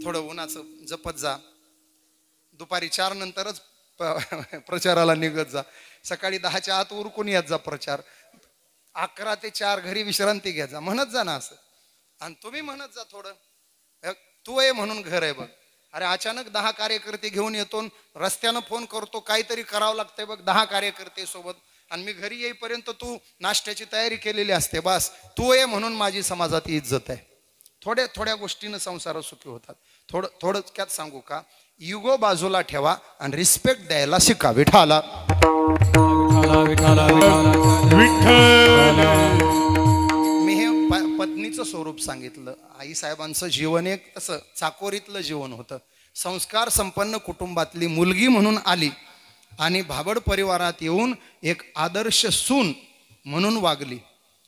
थोडं उन्हाचं जपत जा. दुपारी 4 नंतरच प्रचाराला निघत जा. सकाळी 10च्या आत उरकून येत जा प्रचार. 11 ते 4 घरी विश्रांती घ्या जा. म्हणत जा ना असं. आणि तुम्ही म्हणत जा थोडं, तू आहे म्हणून घर आहे बघ. अरे अचानक 10 कार्यकर्ते घेऊन येतो, रस्त्यानं फोन करतो, काहीतरी करावं लागतंय बघ 10 कार्यकर्ते सोबत, आणि मी घरी येईपर्यंत तू नाश्त्याची तयारी केलेली असते. बस तू आहे म्हणून माझी समाजात इज्जत आहे. थोड्या गोष्टीनं संसार सुखी होतात. थोडक्यात सांगू का, युगो बाजूला ठेवा आणि रिस्पेक्ट द्यायला शिका. विठाला मी हे पत्नीचं स्वरूप सांगितलं. आई साहेबांचं जीवन एक तसं चाकोरीतलं जीवन होतं. संस्कार संपन्न कुटुंबातली मुलगी म्हणून आली आणि भाबड परिवारात येऊन एक आदर्श सून म्हणून वागली.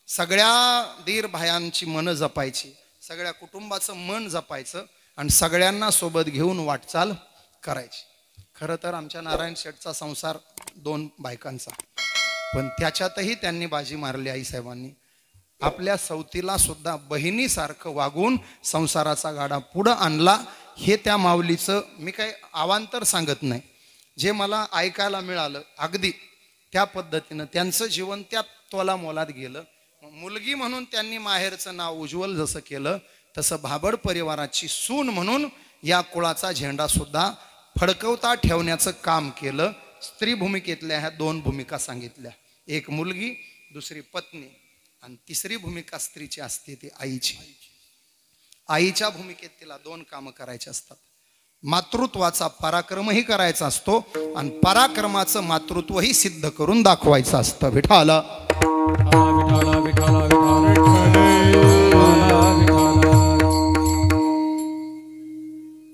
सगळ्या दीर भायांची मनं जपायची, सगळ्या कुटुंबाचं मन जपायचं आणि सगळ्यांना सोबत घेऊन वाटचाल करायची. खरं तर आमच्या नारायण शेठचा संसार 2 बायकांचा, पण त्याच्यातही त्यांनी बाजी मारली आईसाहेबांनी. आपल्या सवतीला सुद्धा बहिणीसारखं वागून संसाराचा गाडा पुढं आणला. हे त्या माऊलीचं मी काही अवांतर सांगत नाही. जे मला ऐकायला मिळालं अगदी त्या पद्धतीनं त्यांचं जीवन त्या तोला मोलात गेलं. मुलगी म्हणून त्यांनी माहेरचं नाव उज्ज्वल जसं केलं, तसं भाबड परिवाराची सून म्हणून या कुळाचा झेंडा सुद्धा फडकवता ठेवण्याचं काम केलं. स्त्री भूमिकेतल्या ह्या 2 भूमिका सांगितल्या, एक मुलगी, दुसरी पत्नी, आणि तिसरी भूमिका स्त्रीची असते ती आईची. आईच्या भूमिकेत तिला 2 कामं करायची असतात. मातृत्वाचा पराक्रमही करायचा असतो आणि पराक्रमाचं मातृत्वही सिद्ध करून दाखवायचं असतं. विठाला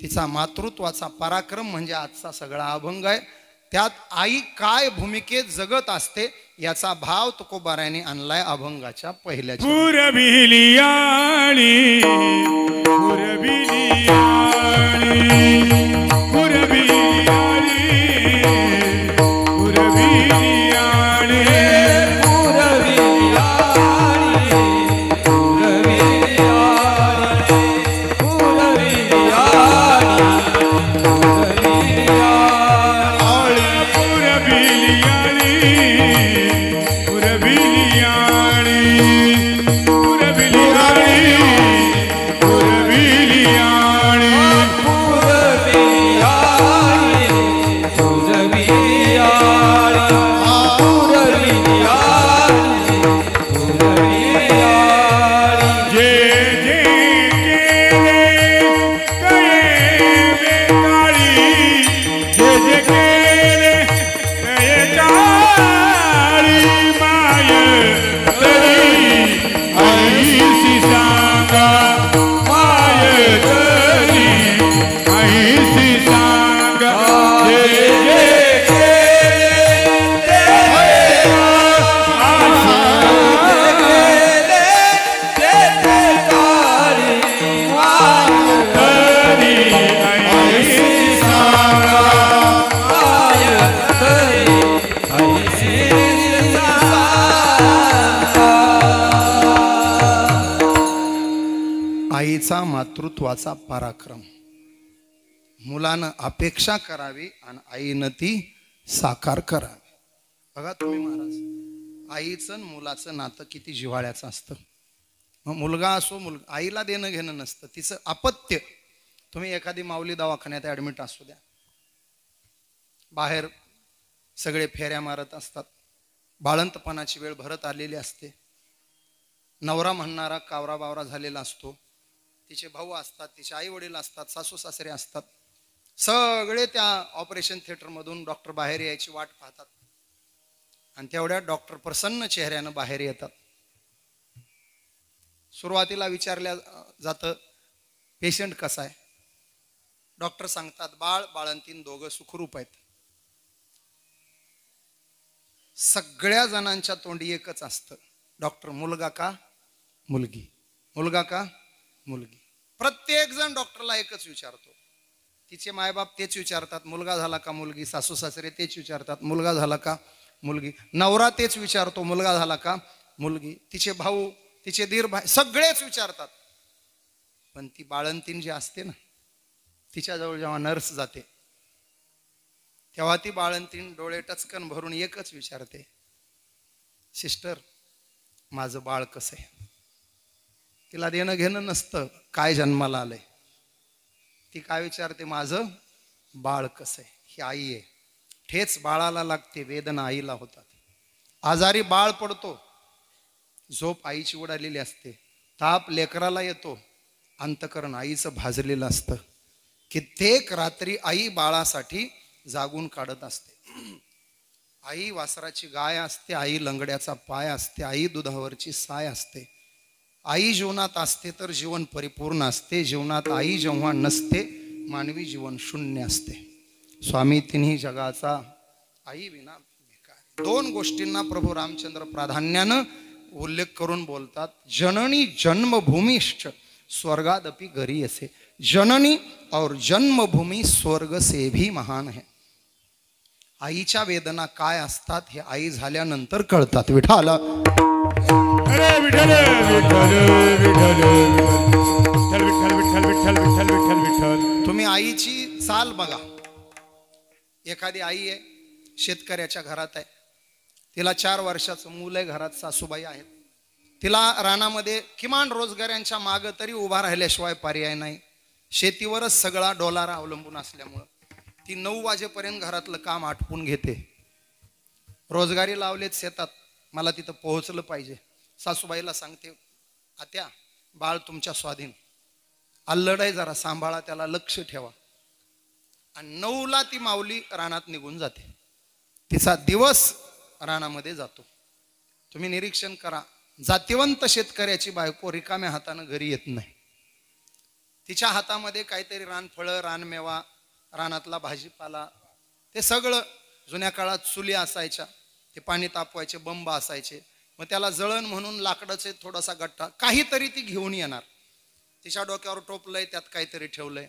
तिचा मातृत्वाचा पराक्रम म्हणजे आजचा सगळा अभंग आहे. त्यात आई काय भूमिकेत जगत असते याचा भाव तुकोबारायांनी आणलाय अभंगाच्या पहिल्या. पुरबिलियाणी आईचा मातृत्वाचा पराक्रम. मुलानं अपेक्षा करावी आणि आईनं ती साकार करावी. बघा तुम्ही महाराज, आईचं मुलाचं नातं किती जिव्हाळ्याचं असतं. मग मुलगा असो मुलगा, आईला देणं घेणं नसतं. तिचं अपत्य, तुम्ही एखादी माऊली दवाखान्यात ऍडमिट असू द्या, बाहेर सगळे फेऱ्या मारत असतात, बाळंतपणाची वेळ भरत आलेली असते, नवरा म्हणणारा कावरा बावरा झालेला असतो, तिचे भाऊ असतात, तिचे आई वडील असतात, सासू सासरे असतात, सगळे त्या ऑपरेशन थिएटरमधून डॉक्टर बाहेर यायची वाट पाहतात आणि तेवढ्या डॉक्टर प्रसन्न चेहऱ्यानं बाहेर येतात. सुरुवातीला विचारल्या जातं पेशंट कसा आहे. डॉक्टर सांगतात बाळ बाळंतीन दोघं सुखरूप आहेत. सगळ्या जणांच्या तोंडी एकच असतं, डॉक्टर मुलगा का मुलगी, मुलगा का मुलगी. प्रत्येक जण डॉक्टरला एकच विचारतो, तिचे मायबाप तेच विचारतात, मुलगा झाला का मुलगी? सासू सासरे तेच विचारतात, मुलगा झाला का मुलगी? नवरा तेच विचारतो, मुलगा झाला का मुलगी? तिचे भाऊ, तिचे दीर भाई सगळेच विचारतात. पण ती बाळंतीण जी असते ना, तिच्याजवळ जेव्हा नर्स जाते तेव्हा ती बाळंतीण डोळे टचकन भरून एकच विचारते, सिस्टर माझं बाळ कसं आहे? तिला देणं घेणं नसतं काय जन्माला आलंय. ती काय विचारते, माझं बाळ कसं आहे? ही आई आहे. ठेच बाळाला लागते, वेदना आईला होतात. आजारी बाळ पडतो, झोप आईची उडालेली असते, ताप लेकराला येतो, अंतकरण आईचं भाजलेलं असतं. कित्येक रात्री आई बाळासाठी जागून काढत असते. आई वासराची गाय असते, आई लंगड्याचा पाय असते, आई दुधावरची साय असते. आई जीवनात असते तर जीवन परिपूर्ण असते. जीवनात आई जेव्हा नसते मानवी जीवन शून्य असते. स्वामी तिन्ही जगाचा आई विना भिकारी. दोन गोष्टींना प्रभू रामचंद्र प्राधान्यानं उल्लेख करून बोलतात. जननी जन्मभूमिश्च स्वर्गादपि गरी असे. जननी और जन्मभूमी स्वर्ग से भी महान है. आईच्या वेदना काय असतात हे आई झाल्यानंतर कळतात. विठ्ठल अरे विठ्ठल विठ्ठल विठ्ठल विठ्ठल विठ्ठल विठ्ठल विठ्ठल विठ्ठल विठ्ठल विठ्ठल. तुम्ही आईची चाल बघा. एखादी आई आहे, शेतकऱ्याच्या घरात आहे, तिला 4 वर्षाचं मूल आहे, घरात सासूबाई आहेत. तिला रानामध्ये किमान रोजगारांच्या मागं तरी उभा राहिल्याशिवाय पर्याय नाही. शेतीवरच सगळा डोलारा अवलंबून असल्यामुळं ती 9 वाजेपर्यंत घरातलं काम आटपून घेते. रोजगारी लावलेत शेतात, मला तिथं पोहोचलं पाहिजे. सासूबाईला सांगते, आत्या बाळ तुमच्या स्वाधीन, अल्लड आहे, जरा सांभाळा, त्याला लक्ष ठेवा. आणि 9ला ती माऊली रानात निघून जाते. तिचा दिवस रानामध्ये जातो. तुम्ही निरीक्षण करा, जातिवंत शेतकऱ्याची बायको रिकाम्या हातानं घरी येत नाही. तिच्या हातामध्ये काहीतरी रानफळं, रानमेवा, रानातला भाजीपाला, ते सगळं. जुन्या काळात चुली असायच्या, ते पाणी तापवायचे बंब असायचे, मग त्याला जळण म्हणून लाकडाचे थोडासा गट्टा काहीतरी ती घेऊन येणार. तिच्या डोक्यावर टोपलंय, त्यात काहीतरी ठेवलंय.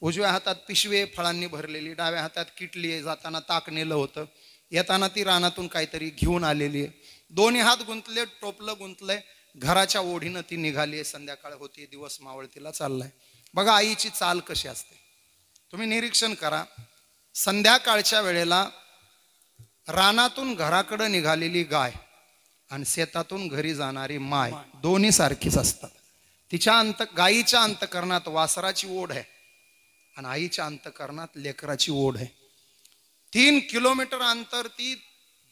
उजव्या हातात पिशवी फळांनी भरलेली, डाव्या हातात किटली आहे, जाताना ताक नेलं होतं, येताना ती रानातून काहीतरी घेऊन आलेली आहे. दोन्ही हात गुंतले, टोपलं गुंतलंय, घराच्या ओढीनं ती निघाली आहे. संध्याकाळ होती, दिवस मावळतीला चाललाय. बघा आईची चाल कशी असते. तुम्ही निरीक्षण करा, संध्याकाळच्या वेळेला रानातून घराकडे निघालेली गाय आणि शेतातून घरी जाणारी माय दोन्ही सारखीच असतात. तिच्या गायीच्या अंतकरणात वासराची ओढ आहे आणि आईच्या अंतकरणात लेकराची ओढ आहे. 3 किलोमीटर अंतर ती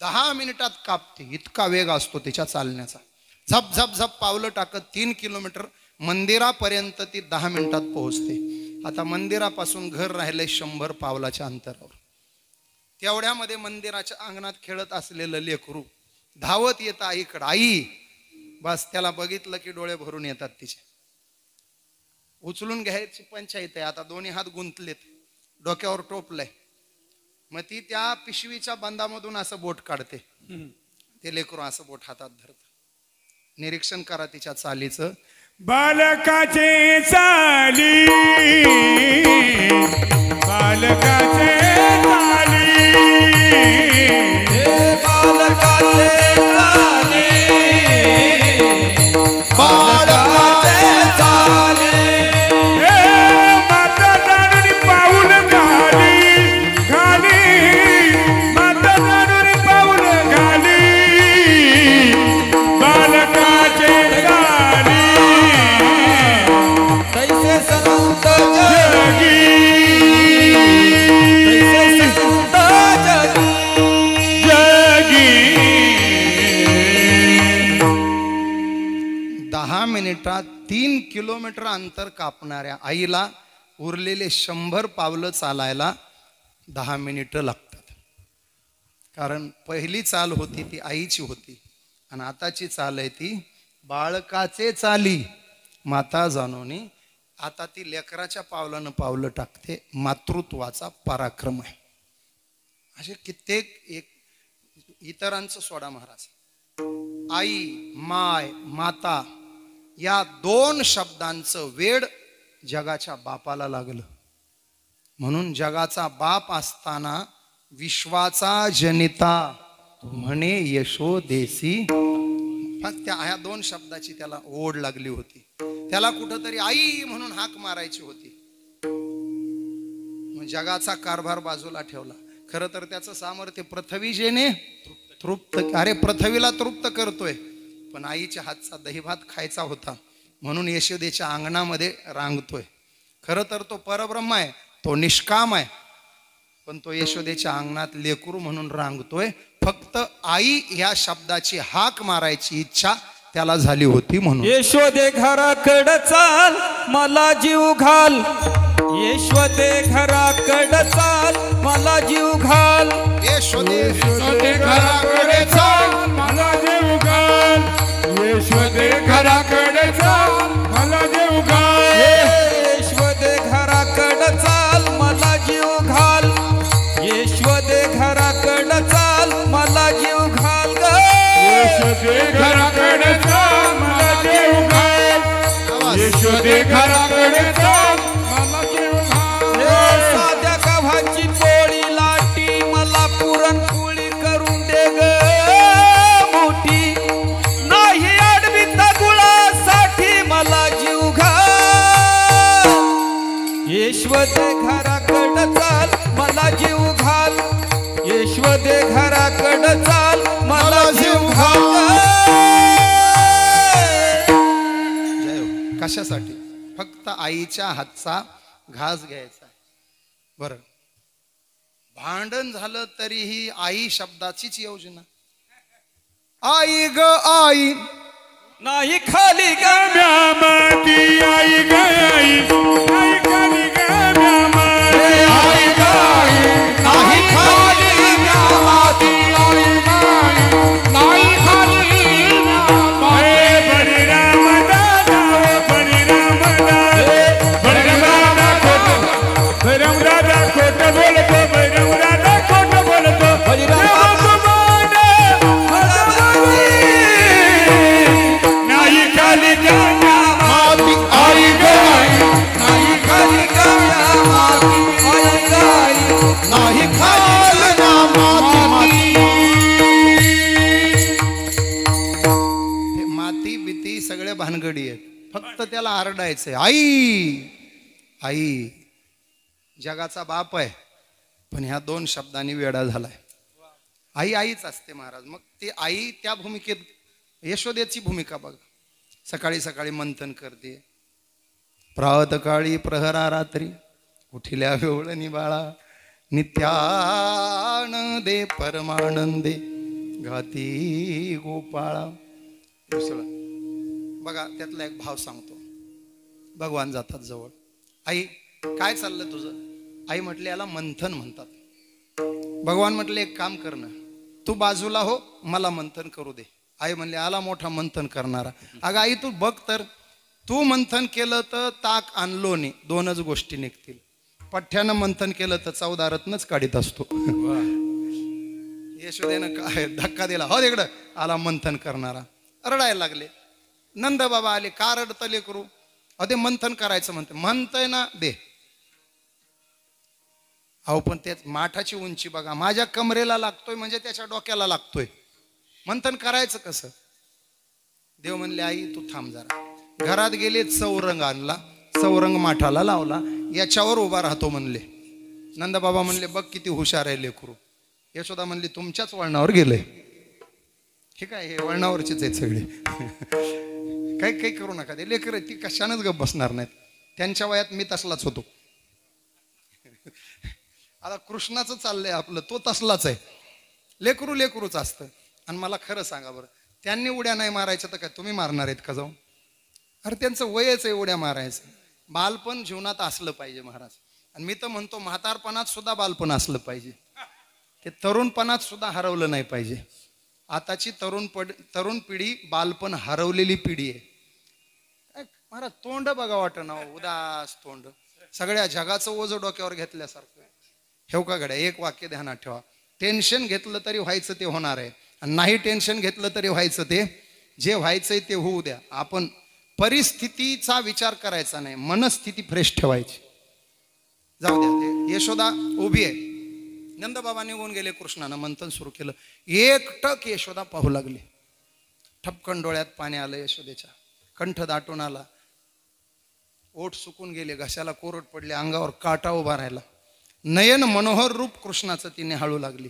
10 मिनिटात कापते, इतका वेग असतो तिच्या चालण्याचा. झप झप झप पावलं टाकत 3 किलोमीटर मंदिरापर्यंत ती 10 मिनिटात पोहोचते. आता मंदिरापासून घर राहिले 100 पावलाच्या अंतरावर. तेवढ्यामध्ये मंदिराच्या अंगणात खेळत असलेलं लेकरू धावत येतं आईकडं. आई, बस त्याला बघितलं की डोळे भरून येतात तिचे. उचलून घ्यायची पंचायत आहे. आता दोन्ही हात गुंतलेत, डोक्यावर टोपलंय, मग ती त्या पिशवीच्या बंदामधून असं बोट काढते. ते लेकरू असं बोट हातात धरत. निरीक्षण करा तिच्या चालीचं. बालकाचे चाली, बालकाचे चाली, बालकाचे चाली, बालकाचे चाली. माता जाणून पाऊल घाली घाली, माता जाणून पाऊल घाली, बालकाचे चाली. तैसे संत जगी, तैसे संत जगी. 10 मिनिटात 3 किलोमीटर अंतर कापणाऱ्या आईला उरलेले 100 पावलं चालायला 10 मिनिटं लागतात. कारण पहिली चाल होती ती आईची होती आणि आताची चाल आहे ती बाळकाचे चाली माता जानोनी. आता ती लेकराच्या पावलानं पावलं टाकते. मातृत्वाचा पराक्रम आहे. असे कित्येक एक इतरांचं सोडा महाराज. आई, माय, माता या 2 शब्दांचं वेड जगाच्या बापाला लागलं. म्हणून जगाचा बाप असताना विश्वाचा जनिता म्हणे यशोदेसी. फक्त ह्या दोन शब्दाची त्याला ओढ लागली होती. त्याला कुठंतरी आई म्हणून हाक मारायची होती. मग जगाचा कारभार बाजूला ठेवला. खरं तर त्याचं सामर्थ्य पृथ्वीजेने तृप्त, अरे पृथ्वीला तृप्त करतोय, पण आईच्या हातचा दहीभात खायचा होता म्हणून यशोदेच्या अंगणामध्ये रांगतोय. खरं तर तो परब्रह्म आहे, तो निष्काम आहे, पण तो यशोदेच्या अंगणात लेकरू म्हणून रांगतोय. फक्त आई ह्या शब्दाची हाक मारायची इच्छा त्याला झाली होती म्हणून. यशोदे घराकडं चाल मला जीव घाल, यशोदे घराकडं चाल मला जीव घाल, यशोदे यशोदे घराकडे चाल मला देव घाल, यशोदे घराकडे चाल मला देव घाल, यशोदे घराकडं चाल मला जीव घाल, यशोदे घराकडं चाल मला जीव घाल ग, यशोदे घराकडे चाल मला देव घाल, यशोदे घराकडे चाल मला देव घाल. साध्या गव्हाची पोळी लाटी मला पुरणपोळी करून दे ग मोठी, नाही अडविता गुळासाठी मला जीव घाल, यशोदे घराकडं चाल मला जीव घाल, यशोदे घराकडं चाल मला जीव घाल. जय हो. कशासाठी? फक्त आईच्या हातचा घास घ्यायचा. बरं, भांडण झालं तरीही आई शब्दाचीच योजना. आई ग आई, नाही खाली ग माती आई गाई, आई खाली गाम्या माती आई गाई, नाही खाली माती आई गाई, नाही खाली माती. बळीराम दादा, बळीराम दादा, बळीराम दादा खोट, बळीराम दादा खोट बोलतो, बळीराम दादा खोट बोलतो, बळीराम नाही खाली गाम्या माती आई गाई, नाही खाली गव्या माती आई गाई, नाही खाल ना माती. हे माती बिती सगळे भानगडी आहेत. फक्त त्याला आरडायचंय आई आई. जगाचा बाप आहे, पण ह्या दोन शब्दांनी वेडा झालाय. आई आईच असते महाराज. मग ती आई त्या भूमिकेत, यशोदेची भूमिका बघा. सकाळी सकाळी मंथन करते, प्रातकाळी प्रहरा रात्री उठिल्या वेवळणी बाळा, नित्यानंदे परमानंदे घाती गोपाळा. दुसरं बघा, त्यातला एक भाव सांगतो. भगवान जातात जवळ. आई काय चाललं तुझं? आई म्हटले याला मंथन म्हणतात. भगवान म्हटले एक काम कर ना, तू बाजूला हो, मला मंथन करू दे. आई म्हणले आला मोठा मंथन करणारा. अगं आई तू बघ तर, तू मंथन केलं तर ताक आणलो नाही, दोनच गोष्टी निघतील. पठ्ठ्यानं मंथन केलं तर 14 रत्नच काढीत असतो. यशोदेनं काय धक्का दिला, हो तिकडं आला मंथन करणारा. रडायला लागले. नंद बाबा आले. का रडतं लेकरू? अहो ते मंथन करायचं म्हणतंय ना, दे. अहो पण त्याच माठाची उंची बघा, माझ्या कमरेला लागतोय म्हणजे त्याच्या डोक्याला लागतोय. मंथन करायचं कसं? देव म्हणले आई तू थांब जरा. घरात गेले, चौरंग आणला, चौरंग माठाला लावला, याच्यावर उभा राहतो म्हणले. नंदबाबा म्हणले बघ किती हुशार आहे लेकरू. यशोदा म्हणली तुमच्याच वळणावर गेले. ठीक आहे, हे वळणावरचेच आहेत सगळे. काही काही करू नका. ते लेकर ती कशानच गप बसणार नाहीत. त्यांच्या वयात मी तसलाच होतो. आता कृष्णाचं चाललंय आपलं, तो तसलाच आहे. लेकरू लेकरूच असतं. आणि मला खरं सांगा बरं, त्यांनी उड्या नाही मारायच्या तर काय तुम्ही मारणार आहेत का जाऊन? अरे त्यांचं वयच आहे उड्या मारायचं. बालपण जीवनात असलं पाहिजे महाराज. आणि मी तर म्हणतो म्हातारपणात सुद्धा बालपण असलं पाहिजे. ते तरुणपणात सुद्धा हरवलं नाही पाहिजे. आताची तरुण पिढी बालपण हरवलेली पिढी आहे. महाराज तोंड बघा वाटणं, उदास तोंड, सगळ्या जगाचं ओझं डोक्यावर घेतल्यासारखं. ठेव का गड्या, एक वाक्य ध्यानात ठेवा. टेन्शन घेतलं तरी व्हायचं ते होणार आहे, आणि नाही टेन्शन घेतलं तरी व्हायचं ते, जे व्हायचंय ते होऊ द्या. आपण परिस्थितीचा विचार करायचा नाही, मनस्थिती फ्रेश ठेवायची. जाऊ द्या, ते यशोदा उभी आहे. नंदबाबा निघून गेले, कृष्णानं मंथन सुरू केलं. एकटक यशोदा पाहू लागली. ठपकन डोळ्यात पाणी आलं यशोदेच्या, कंठ दाटून आला, ओठ सुकून गेले, घशाला कोरड पडले, अंगावर काटा उभा राहिला. नयन मनोहर रूप कृष्णाचं तिने हाळू लागली.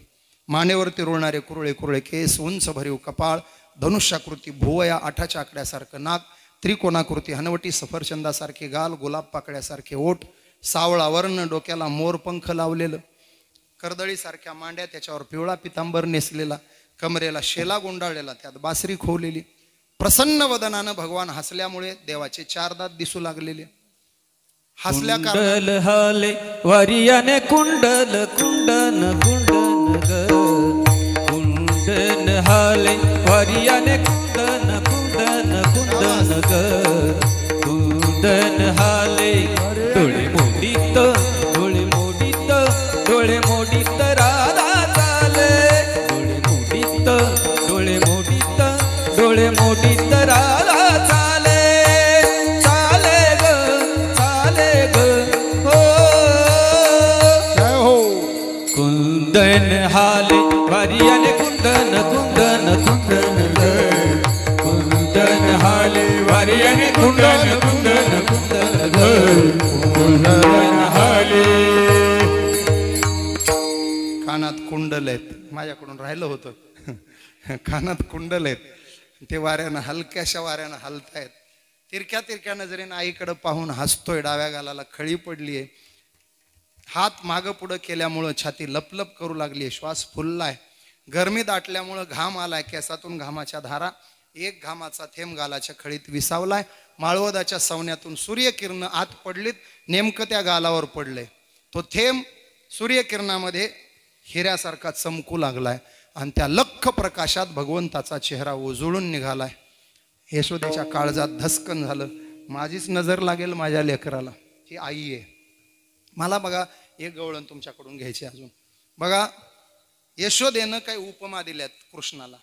मानेवरती रुळणारे कुरळे कुरळे केस, उंच भरीव कपाळ, धनुष्याकृती भुवया, आठाच्या आकड्यासारखं नाक, त्रिकोणाकृती हनवटी सफरचंदासारखे गाल, गुलाब पाकळ्यासारखे ओठ, सावळा वर्ण, डोक्याला मोरपंख लावलेलं, कर्दळीसारख्या मांड्या, त्याच्यावर पिवळा पितांबर नेसलेला, कमरेला शेला गुंडाळलेला, त्यात बासरी खोवलेली. प्रसन्न वदनानं भगवान हसल्यामुळे देवाचे 4 दात दिसू लागलेले. हसल्या कुंडल हाले वारियाने कुंडल कुंडन कुंडन ग कुंडन हाले वारियाने कुंडन कुंडन कुंडन ग कुंडन हाले डोळे मोडीत डोळे मोडीत डोळे मोडीत राधा चाले डोळे मोडीत डोळे मोडीत डोळे मोडीत राधा चाले चाले ग चाले ग हो कुंदन हाले वारियाने कुंदन कुंदन कुंदन ग कुंदन हाले वारियाने कुंदन कुंदन कुंदन ग कुंदन हाले. कानात कुंडल आहेत, माझ्याकडून राहिलं होतं. कानात कुंडल आहेत, ते वाऱ्यानं हलक्याशा वाऱ्यानं हलतायत. तिरक्या तिरक्या नजरेनं आईकडं पाहून हसतोय. डाव्या गालाला खळी पडलीये. हात मागं पुढं केल्यामुळं छाती लपलप करू लागली. श्वास फुललाय. गरमी दाटल्यामुळं घाम आलाय. केसातून घामाच्या धारा, एक घामाचा थेंब गालाच्या खळीत विसावलाय. माळवदाच्या सवण्यातून सूर्यकिरण आत पडलीत, नेमकं त्या गालावर पडलंय. तो थेंब सूर्यकिरणामध्ये हिऱ्यासारखा चमकू लागलाय आणि त्या लख्ख प्रकाशात भगवंताचा चेहरा उजळून निघालाय. यशोदेच्या काळजात धस्कन झालं. माझीच नजर लागेल माझ्या लेकराला, ही आई आहे. मला बघा एक गवळण तुमच्याकडून घ्यायची अजून. बघा यशोदेनं काही उपमा दिल्यात कृष्णाला.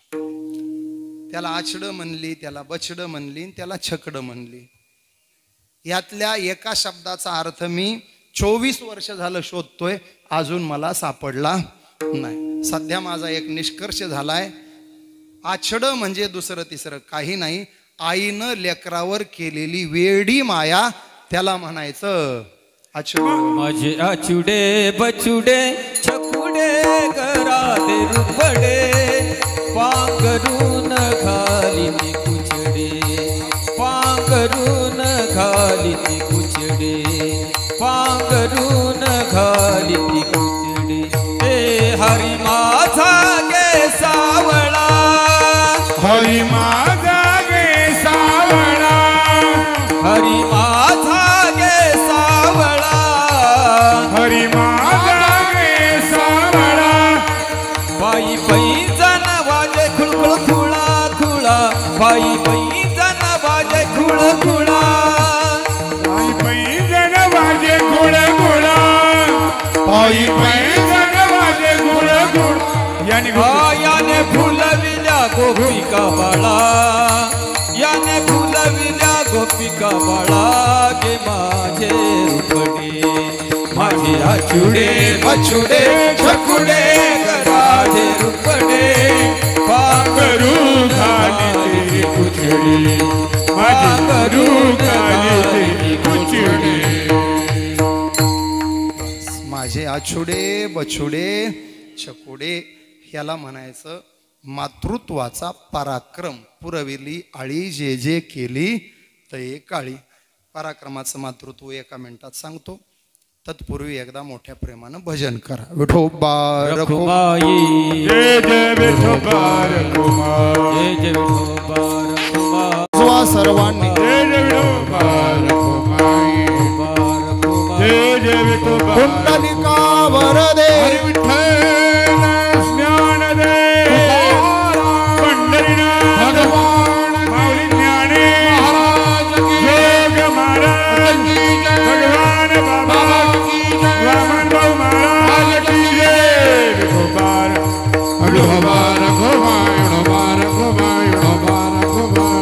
त्याला आछडं म्हणली, त्याला बछडं म्हणली, त्याला छकडं म्हणली. यातल्या एका शब्दाचा अर्थ मी 24 वर्ष झालं शोधतोय, अजून मला सापडला नाही. सध्या माझा एक निष्कर्ष झालाय. आछडं म्हणजे दुसरं तिसरं काही नाही, आईनं लेकरावर केलेली वेडी माया, त्याला म्हणायचं आछडं. माझे आचुडे बचुडे छकुडे गरादे रुपडे पांघरून घाली ती कुचडे पांघरून घाली ती कुचडे पांघरून घाली ती कुचडे. हे हरी माझा गे सावळा हरी माझा गे सावळा हरी माझा गे सावळा हरी माझा गे सावळा. बाई पैंजण वाजे खुळखुळ खुळा खुळा बाई पैंजण वाजे खुळ खुळा पायी पैंजण वाजे गुळ गुळा पायी पैंजण वाजे गुळ गुळ. याने फुलविल्या गोपिका बाळा याने फुलविल्या गोपिका बाळा गे माझे रुपडे माझे आचुडे बछुडे छकुडे गराधे रुपडे पांघरू घाली ती कुचडी पांघरू घाली ती कुचडी. माझे आछुडे बछुडे छकुडे, याला म्हणायचं मातृत्वाचा पराक्रम. पुरविली आळी जे जे केली ते काळी. पराक्रमाचं मातृत्व एका मिनिटात सांगतो. तत्पूर्वी एकदा मोठ्या प्रेमानं भजन करा. विठोबा रखुमाई जय जय विठोबा रखुमाई जय जय विठोबा रखुमाई सर्वांनी जय जय विठोबा रखुमाई जय जय विठोबा. कुंडलिका वरदे हरी विठ्ठल ज्ञान दे पंढरीनाथ भगवान माऊली ज्ञाने जोग महाराज भगवान बाबा वामन भाऊ महाराज की जय. विठोबा विठोबा रखुमाई विठोबा रखुमाई विठोबा रखुमाई.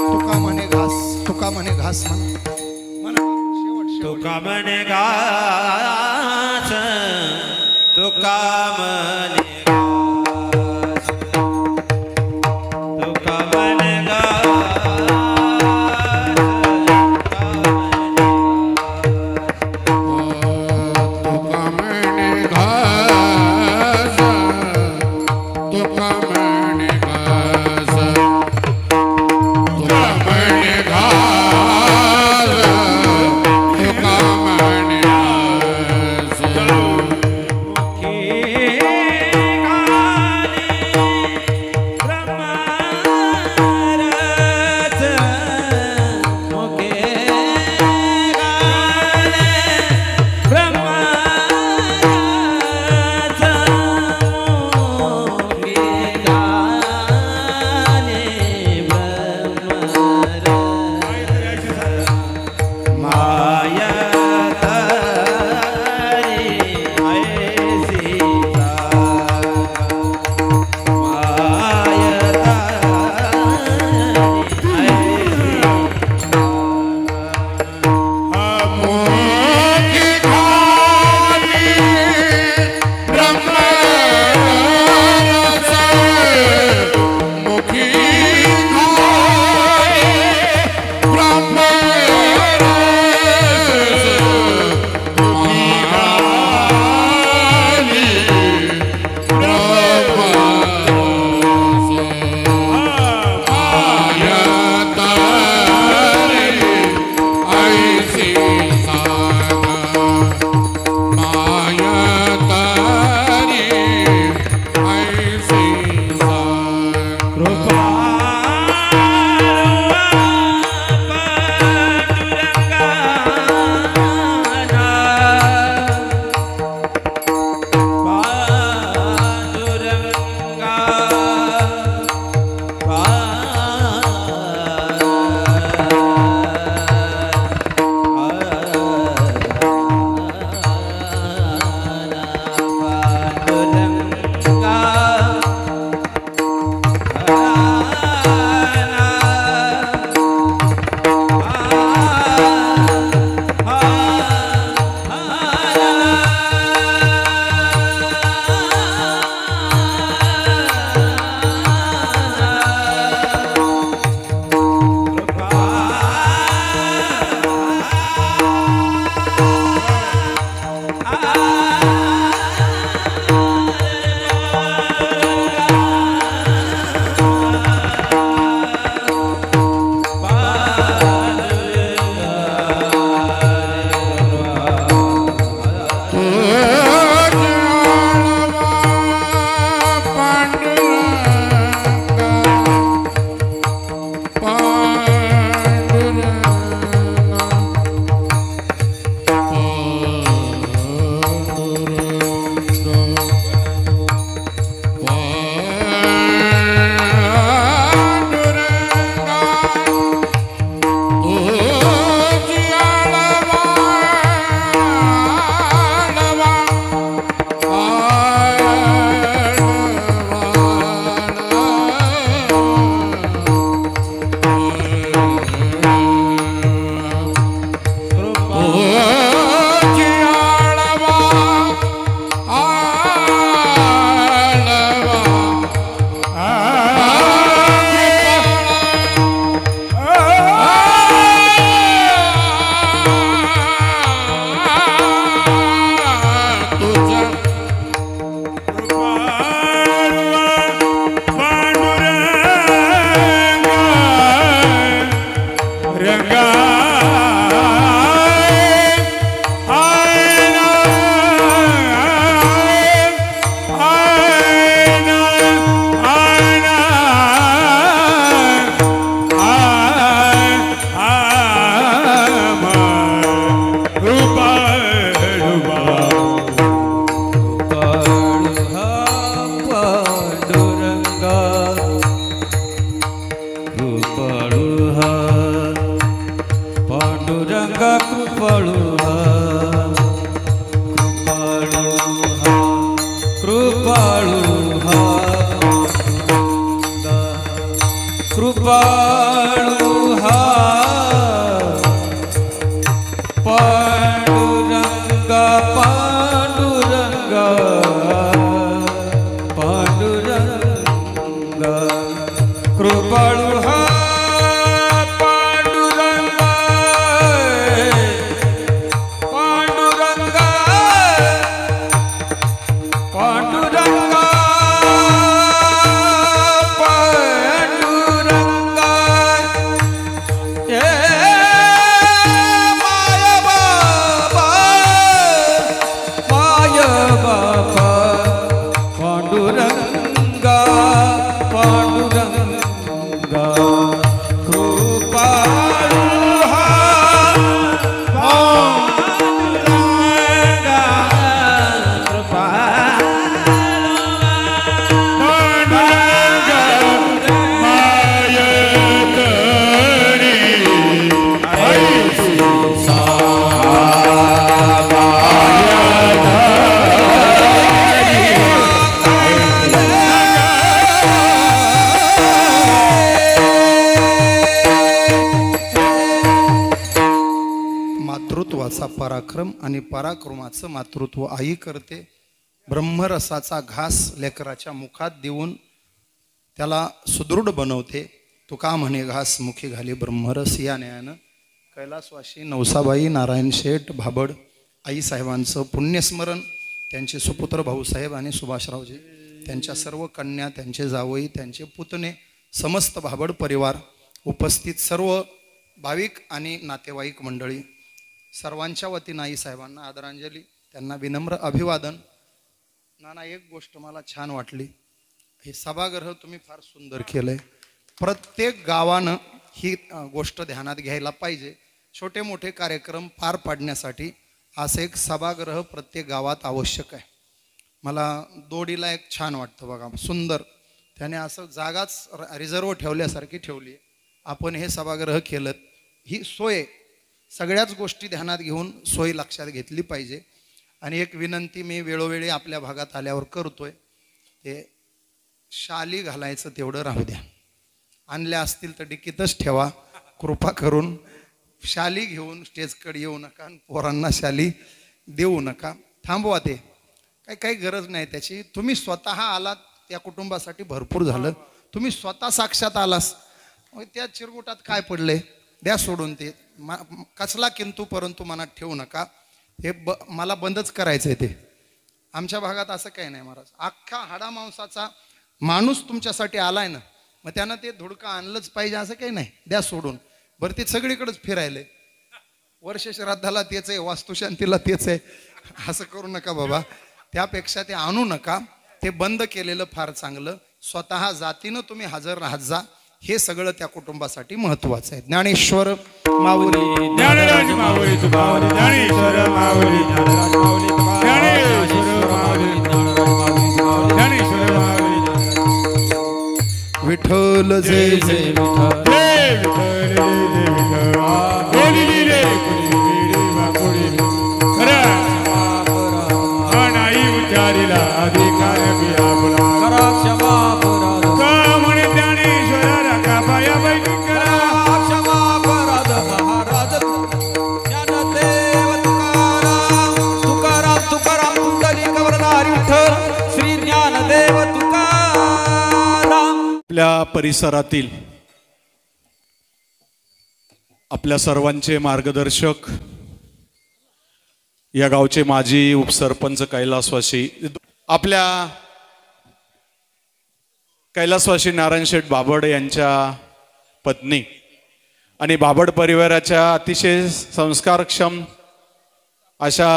तुका म्हणे तुका म्हणे घास तुका म्हणे घास तुका म्हणे कृपाळू हा मातृत्वाचा पराक्रम आणि पराक्रमाचं मातृत्व आई करते. ब्रह्मरसाचा घास लेकराच्या मुखात देऊन त्याला सुदृढ बनवते. तुका म्हणे घास मुखी घाली ब्रह्मरस. या न्यायानं कैलासवासी नवसाबाई नारायण शेठ भाबड आई साहेबांचं पुण्यस्मरण, त्यांचे सुपुत्र भाऊसाहेब आणि सुभाषरावजी, त्यांच्या सर्व कन्या, त्यांचे जावई, त्यांचे पुतणे, समस्त भाबड परिवार, उपस्थित सर्व भाविक आणि नातेवाईक मंडळी, सर्वांच्या वतीनं आई साहेबांना आदरांजली, त्यांना विनम्र अभिवादन. नाना, एक गोष्ट मला छान वाटली, हे सभागृह तुम्ही फार सुंदर केलंय. प्रत्येक गावानं ही गोष्ट ध्यानात घ्यायला पाहिजे. छोटे मोठे कार्यक्रम पार पाडण्यासाठी असं एक सभागृह प्रत्येक गावात आवश्यक आहे. मला दोडीला एक छान वाटतं बघा, सुंदर, त्याने असं जागाच रिझर्व ठेवल्यासारखी ठेवली आहे. आपण हे सभागृह केलं, ही सोय सगळ्याच गोष्टी ध्यानात घेऊन सोय लक्षात घेतली पाहिजे. आणि एक विनंती मी वेळोवेळी आपल्या भागात आल्यावर करतोय, ते शाली घालायचं तेवढं राहू द्या. आणल्या असतील तर डिकीतच ठेवा, कृपा करून. शाली घेऊन स्टेजकडे येऊ नका, पोरांना शाली देऊ नका, थांबवा. ते काही गरज नाही त्याची. तुम्ही स्वतः आलात त्या कुटुंबासाठी भरपूर झालं. तुम्ही स्वतः साक्षात आलास, त्या चिरगुटात काय पडले, द्या सोडून. ते कसला किंतु परंतु मनात ठेवू नका. हे मला बंदच करायचं आहे. ते आमच्या भागात असं काही नाही महाराज. अख्खा हाडा मांसाचा माणूस तुमच्यासाठी आलाय ना, मग त्यानं ते धुडका आणलंच पाहिजे असं काही नाही, द्या सोडून. बरं, ते सगळीकडेच फिरायले, वर्ष श्राद्धाला तेच आहे, वास्तुशांतीला तेच आहे, असं करू नका बाबा. त्यापेक्षा ते आणू नका. ते बंद केलेलं फार चांगलं. स्वतः जातीनं तुम्ही हजर राहत जा, हे सगळं त्या कुटुंबासाठी महत्वाचं आहे. ज्ञानेश्वर माऊली, ज्ञानराज माऊली तुकावली, ज्ञानेश्वर माऊली, ज्ञानराज माऊली तुकावली, ज्ञानेश्वर माऊली, ज्ञानेश्वर माऊली. विठ्ठल जय जय विठ्ठल, जय विठ्ठल, जय विठ्ठल. कोणी रे कोणी बापुडी खरा नाही उच्चारीला अधिकार बी आपला. करा क्षमा अपराध, का म्हणे ज्ञानेश्वरा का पाया बैठी करा. क्षमा अपराध महाराज. ज्ञानदेव तुकाराम, तुकाराम तुकाराम कुंडलिक वरदारी विठ्ठल श्री ज्ञानदेव तुकाराम. आपल्या परिसरातील आपल्या सर्वांचे मार्गदर्शक, या गावचे माजी उपसरपंच कैलासवासी, आपल्या कैलासवासी नारायण शेठ भाबड यांच्या पत्नी आणि भाबड परिवाराच्या अतिशय संस्कारक्षम अशा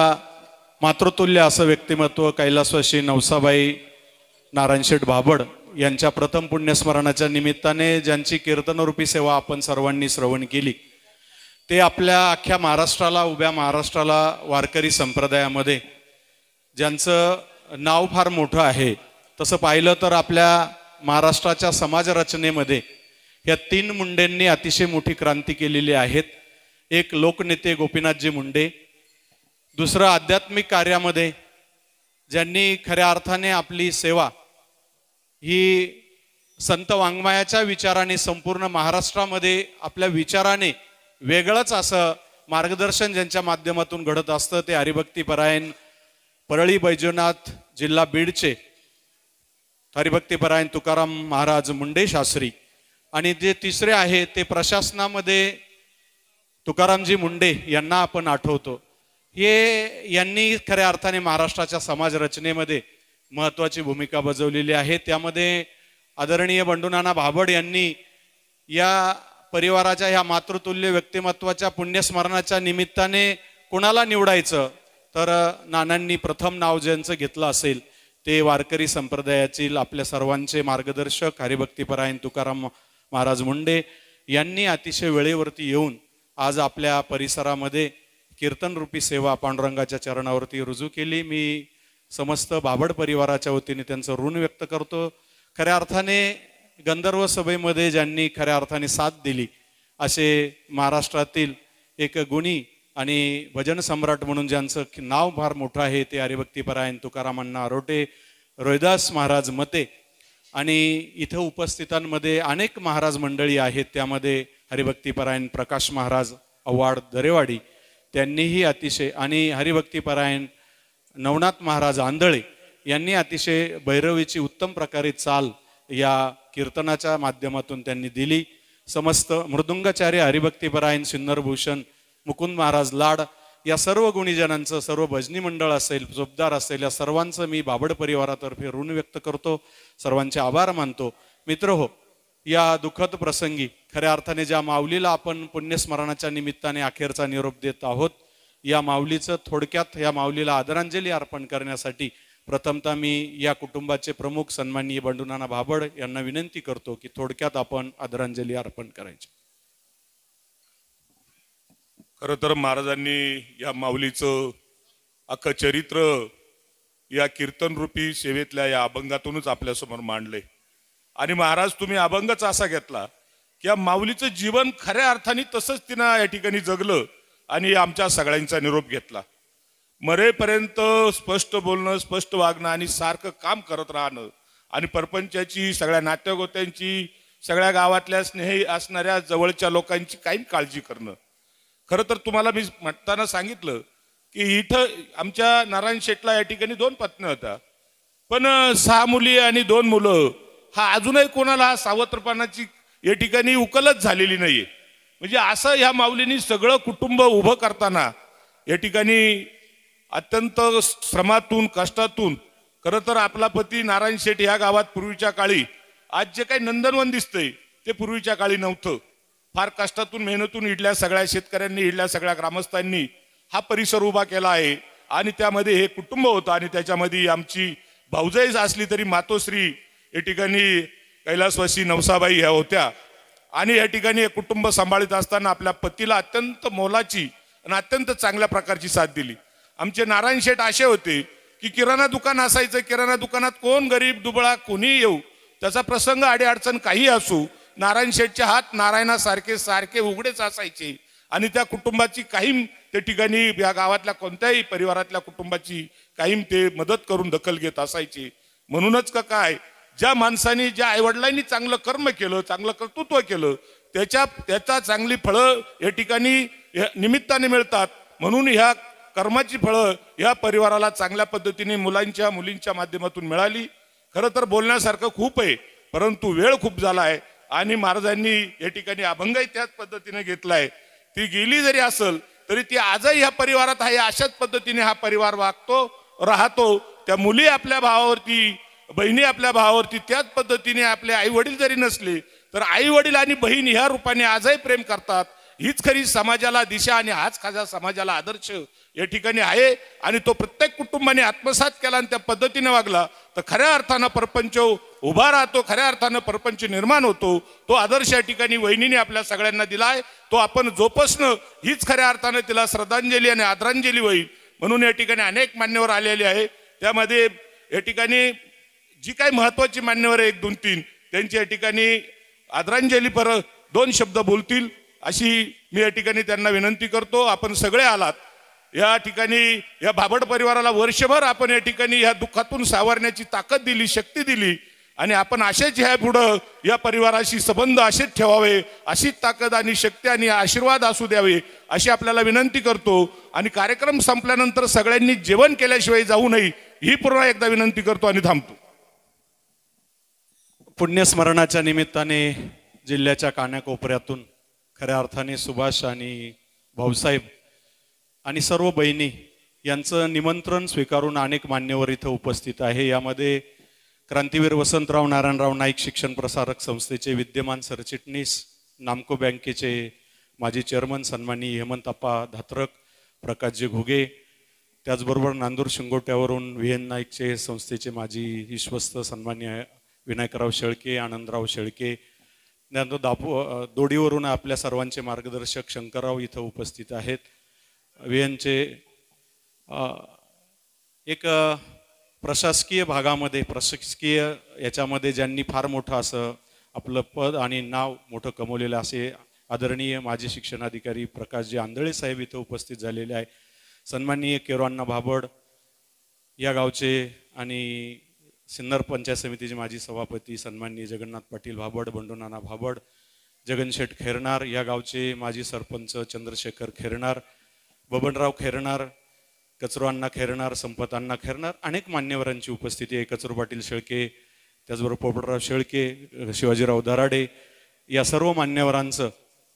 मातृतुल्य असं व्यक्तिमत्व कैलासवासी नवसाबाई नारायण शेठ भाबड यांच्या प्रथम पुण्यस्मरणाच्या निमित्ताने ज्यांची कीर्तनरूपी सेवा आपण सर्वांनी श्रवण केली, ते आपल्या अख्ख्या महाराष्ट्राला, उभ्या महाराष्ट्राला, वारकरी संप्रदायामध्ये ज्यांचं नाव फार मोठं आहे. तसं पाहिलं तर आपल्या महाराष्ट्राच्या समाजरचनेमध्ये या 3 मुंडेंनी अतिशय मोठी क्रांती केलेली आहेत. एक लोकनेते गोपीनाथजी मुंडे, दुसरं आध्यात्मिक कार्यामध्ये ज्यांनी खऱ्या अर्थाने आपली सेवा ही संत वाङ्मयाच्या विचाराने संपूर्ण महाराष्ट्रामध्ये आपल्या विचाराने वेगळंच असं मार्गदर्शन ज्यांच्या माध्यमातून घडत असतं, ते हरिभक्तीपरायण परळी बैजनाथ जिल्हा बीडचे हरिभक्तीपरायण तुकाराम महाराज मुंडे शास्त्री. आणि जे तिसरे आहे ते प्रशासनामध्ये तुकारामजी मुंडे यांना आपण आठवतो. हे यांनी खऱ्या अर्थाने महाराष्ट्राच्या समाज रचनेमध्ये महत्वाची भूमिका बजावलेली आहे. त्यामध्ये आदरणीय बंडूनाना भाबड यांनी या परिवाराच्या ह्या मातृतुल्य व्यक्तिमत्वाच्या पुण्यस्मरणाच्या निमित्ताने कोणाला निवडायचं, तर नानांनी प्रथम नाव ज्यांचं घेतलं असेल ते वारकरी संप्रदायातील आपल्या सर्वांचे मार्गदर्शक हरिभक्तीपरायण तुकाराम महाराज मुंडे यांनी अतिशय वेळेवरती येऊन आज आपल्या परिसरामध्ये कीर्तनरूपी सेवा पांडुरंगाच्या चरणावरती रुजू केली. मी समस्त भाबड परिवाराच्या वतीने त्यांचं ऋण व्यक्त करतो. खऱ्या अर्थाने गंधर्व सभेमध्ये ज्यांनी खऱ्या अर्थाने साथ दिली असे महाराष्ट्रातील एक गुणी आणि भजन सम्राट म्हणून ज्यांचं नाव फार मोठं आहे ते हरिभक्तीपरायण तुकारामांना आरोटे, रोहिदास महाराज मते आणि इथं उपस्थितांमध्ये अनेक महाराज मंडळी आहेत. त्यामध्ये हरिभक्तीपरायण प्रकाश महाराज अवाड दरेवाडी, त्यांनीही अतिशय, आणि हरिभक्तीपरायण नवनाथ महाराज आंधळे यांनी अतिशय भैरवीची उत्तम प्रकारे चाल या कीर्तनाच्या माध्यमातून त्यांनी दिली. समस्त मृदुंगाचार्य हरिभक्तीपरायण सिन्नरभूषण मुकुंद महाराज लाड या सर्व गुणीजनांचं, सर्व भजनी मंडळ असेल, जोबदार असेल, या सर्वांचं मी बाबड परिवारातर्फे ऋण व्यक्त करतो, सर्वांचे आभार मानतो. मित्र हो, या दुःखद प्रसंगी खऱ्या अर्थाने ज्या माऊलीला आपण पुण्यस्मरणाच्या निमित्ताने अखेरचा निरोप देत आहोत, या माऊलीचं थोडक्यात, या माऊलीला आदरांजली अर्पण करण्यासाठी प्रथमतः मी या कुटुंबाचे प्रमुख सन्माननीय बंडूनाना भाबड यांना विनंती करतो की थोडक्यात आपण आदरांजली अर्पण करायची. खरं तर महाराजांनी या माऊलीचं अख्खं चरित्र या कीर्तनरूपी सेवेतल्या या अभंगातूनच आपल्यासमोर मांडले. आणि महाराज तुम्ही अभंगच असा घेतला की या माऊलीचं जीवन खऱ्या अर्थाने तसंच तिनं या ठिकाणी जगलं आणि आमच्या सगळ्यांचा निरोप घेतला. मरेपर्यंत स्पष्ट बोलणं, स्पष्ट वागणं आणि सारखं काम करत राहणं आणि परपंचाची, सगळ्या नातेगोत्यांची, सगळ्या गावातल्या स्नेही असणाऱ्या जवळच्या लोकांची काही काळजी करणं. खरं तर तुम्हाला मी म्हणताना सांगितलं की इथं आमच्या नारायण शेटला या ठिकाणी 2 पत्नी होत्या, पण 6 मुली आणि 2 मुलं. हा अजूनही कोणाला हा सावत्रपणाची या ठिकाणी उकलच झालेली नाहीये. म्हणजे असं ह्या माऊलींनी सगळं कुटुंब उभं करताना या ठिकाणी अत्यंत श्रमातून, कष्टातून, खरं तर आपला पती नारायण शेठ या गावात पूर्वीच्या काळी, आज जे काही नंदनवन दिसतंय ते पूर्वीच्या काळी नव्हतं. फार कष्टातून, मेहनतून इथल्या सगळ्या शेतकऱ्यांनी, इथल्या सगळ्या ग्रामस्थांनी हा परिसर उभा केला आहे. आणि त्यामध्ये हे कुटुंब होतं आणि त्याच्यामध्ये आमची भाऊजाई असली तरी मातोश्री या ठिकाणी कैलासवासी नवसाबाई ह्या होत्या. आणि या ठिकाणी हे कुटुंब सांभाळत असताना आपल्या पतीला अत्यंत मोलाची आणि अत्यंत चांगल्या प्रकारची साथ दिली. आमचे नारायण शेठ असे होते की किराणा दुकान असायचं, किराणा दुकानात कोण गरीब दुबळा कोणी येऊ, त्याचा प्रसंग अडीअडचण काही असू, नारायण शेठचे हात नारायणासारखे सारखे उघडेच असायचे. आणि त्या कुटुंबाची काहीम त्या ठिकाणी, या गावातल्या कोणत्याही परिवारातल्या कुटुंबाची काहीम ते मदत करून दखल घेत असायचे. म्हणूनच का काय, ज्या माणसाने, ज्या आईवडिलांनी चांगलं कर्म केलं, चांगलं कर्तृत्व केलं, त्याचा चांगली फळं या ठिकाणी निमित्ताने मिळतात. म्हणून ह्या कर्माची फळं या परिवाराला चांगल्या पद्धतीने मुलांच्या, मुलींच्या माध्यमातून मिळाली. खरं तर बोलण्यासारखं खूप आहे, परंतु वेळ खूप झाला आहे. आणि महाराजांनी या ठिकाणी अभंगही त्याच पद्धतीने घेतलाय. ती गेली जरी असेल तरी ती आजही ह्या परिवारात आहे. अशाच पद्धतीने हा परिवार वागतो, राहतो. त्या मुली आपल्या भावावरती, बहिणी आपल्या भावावरती त्याच पद्धतीने, आपले आई वडील जरी नसले तर आई वडील आणि बहीण ह्या रूपाने आजही प्रेम करतात. हीच खरी समाजाला दिशा आणि हाच खासा समाजाला आदर्श या ठिकाणी आहे. आणि तो प्रत्येक कुटुंबाने आत्मसात केला आणि त्या पद्धतीने वागला तर खऱ्या अर्थानं परपंच उभा राहतो, खऱ्या अर्थानं परपंच निर्माण होतो. तो आदर्श या ठिकाणी वहिनीने आपल्या सगळ्यांना दिलाय. तो आपण जोपासणं हीच खऱ्या अर्थानं तिला श्रद्धांजली आणि आदरांजली होईल. म्हणून या ठिकाणी अनेक मान्यवर आलेले आहे. त्यामध्ये या ठिकाणी जी काही महत्वाची मान्यवर आहे 1-2-3 त्यांची या ठिकाणी आदरांजली पर 2 शब्द बोलतील अशी मी या ठिकाणी त्यांना विनंती करतो. आपण सगळे आलात या ठिकाणी, या भाबड परिवाराला वर्षभर आपण या ठिकाणी या दुःखातून सावरण्याची ताकद दिली, शक्ती दिली. आणि आपण असेच ह्या पुढं या परिवाराशी संबंध असेच ठेवावे, अशीच ताकद आणि शक्ती आणि आशीर्वाद असू द्यावे अशी आपल्याला विनंती करतो. आणि कार्यक्रम संपल्यानंतर सगळ्यांनी जेवण केल्याशिवाय जाऊ नये ही पुन्हा एकदा विनंती करतो आणि थांबतो. पुण्यस्मरणाच्या निमित्ताने जिल्ह्याच्या कानाकोपऱ्यातून खऱ्या अर्थाने सुभाष आणि भाऊसाहेब आणि सर्व बहिणी यांचं निमंत्रण स्वीकारून अनेक मान्यवर इथं उपस्थित आहे. यामध्ये क्रांतीवीर वसंतराव नारायणराव नाईक शिक्षण प्रसारक संस्थेचे विद्यमान सरचिटणीस, नामको बँकेचे माजी चेअरमन सन्माननीय हेमंतप्पा धात्रक, प्रकाशजी घुगे, त्याचबरोबर नांदूर शिंगोट्यावरून VN नाईकचे संस्थेचे माजी विश्वस्त सन्माननीय विनायकराव शेळके, आनंदराव शेळके, त्यानंतर दोडीवरून आपल्या सर्वांचे मार्गदर्शक शंकरराव इथं उपस्थित आहेत. VNचे एक प्रशासकीय भागामध्ये, प्रशासकीय याच्यामध्ये ज्यांनी फार मोठं असं आपलं पद आणि नाव मोठं कमवलेलं असे आदरणीय माजी शिक्षणाधिकारी प्रकाशजी आंधळे साहेब इथं उपस्थित झालेले आहे. सन्माननीय केरवांना भाबड या गावचे आणि सिन्नर पंचायत समितीचे माजी सभापती सन्माननीय जगन्नाथ पाटील भाबड, बंडूनाना भाबड, जगनशेठ खैरनार या गावचे माजी सरपंच चंद्रशेखर खैरनार, बबनराव खैरनार, कचरो अण्णा खैरनार, संपत अण्णा खैरनार, अनेक मान्यवरांची उपस्थिती आहे. कचरो पाटील शेळके, त्याचबरोबर पोपटराव शेळके, शिवाजीराव दराडे, या सर्व मान्यवरांचं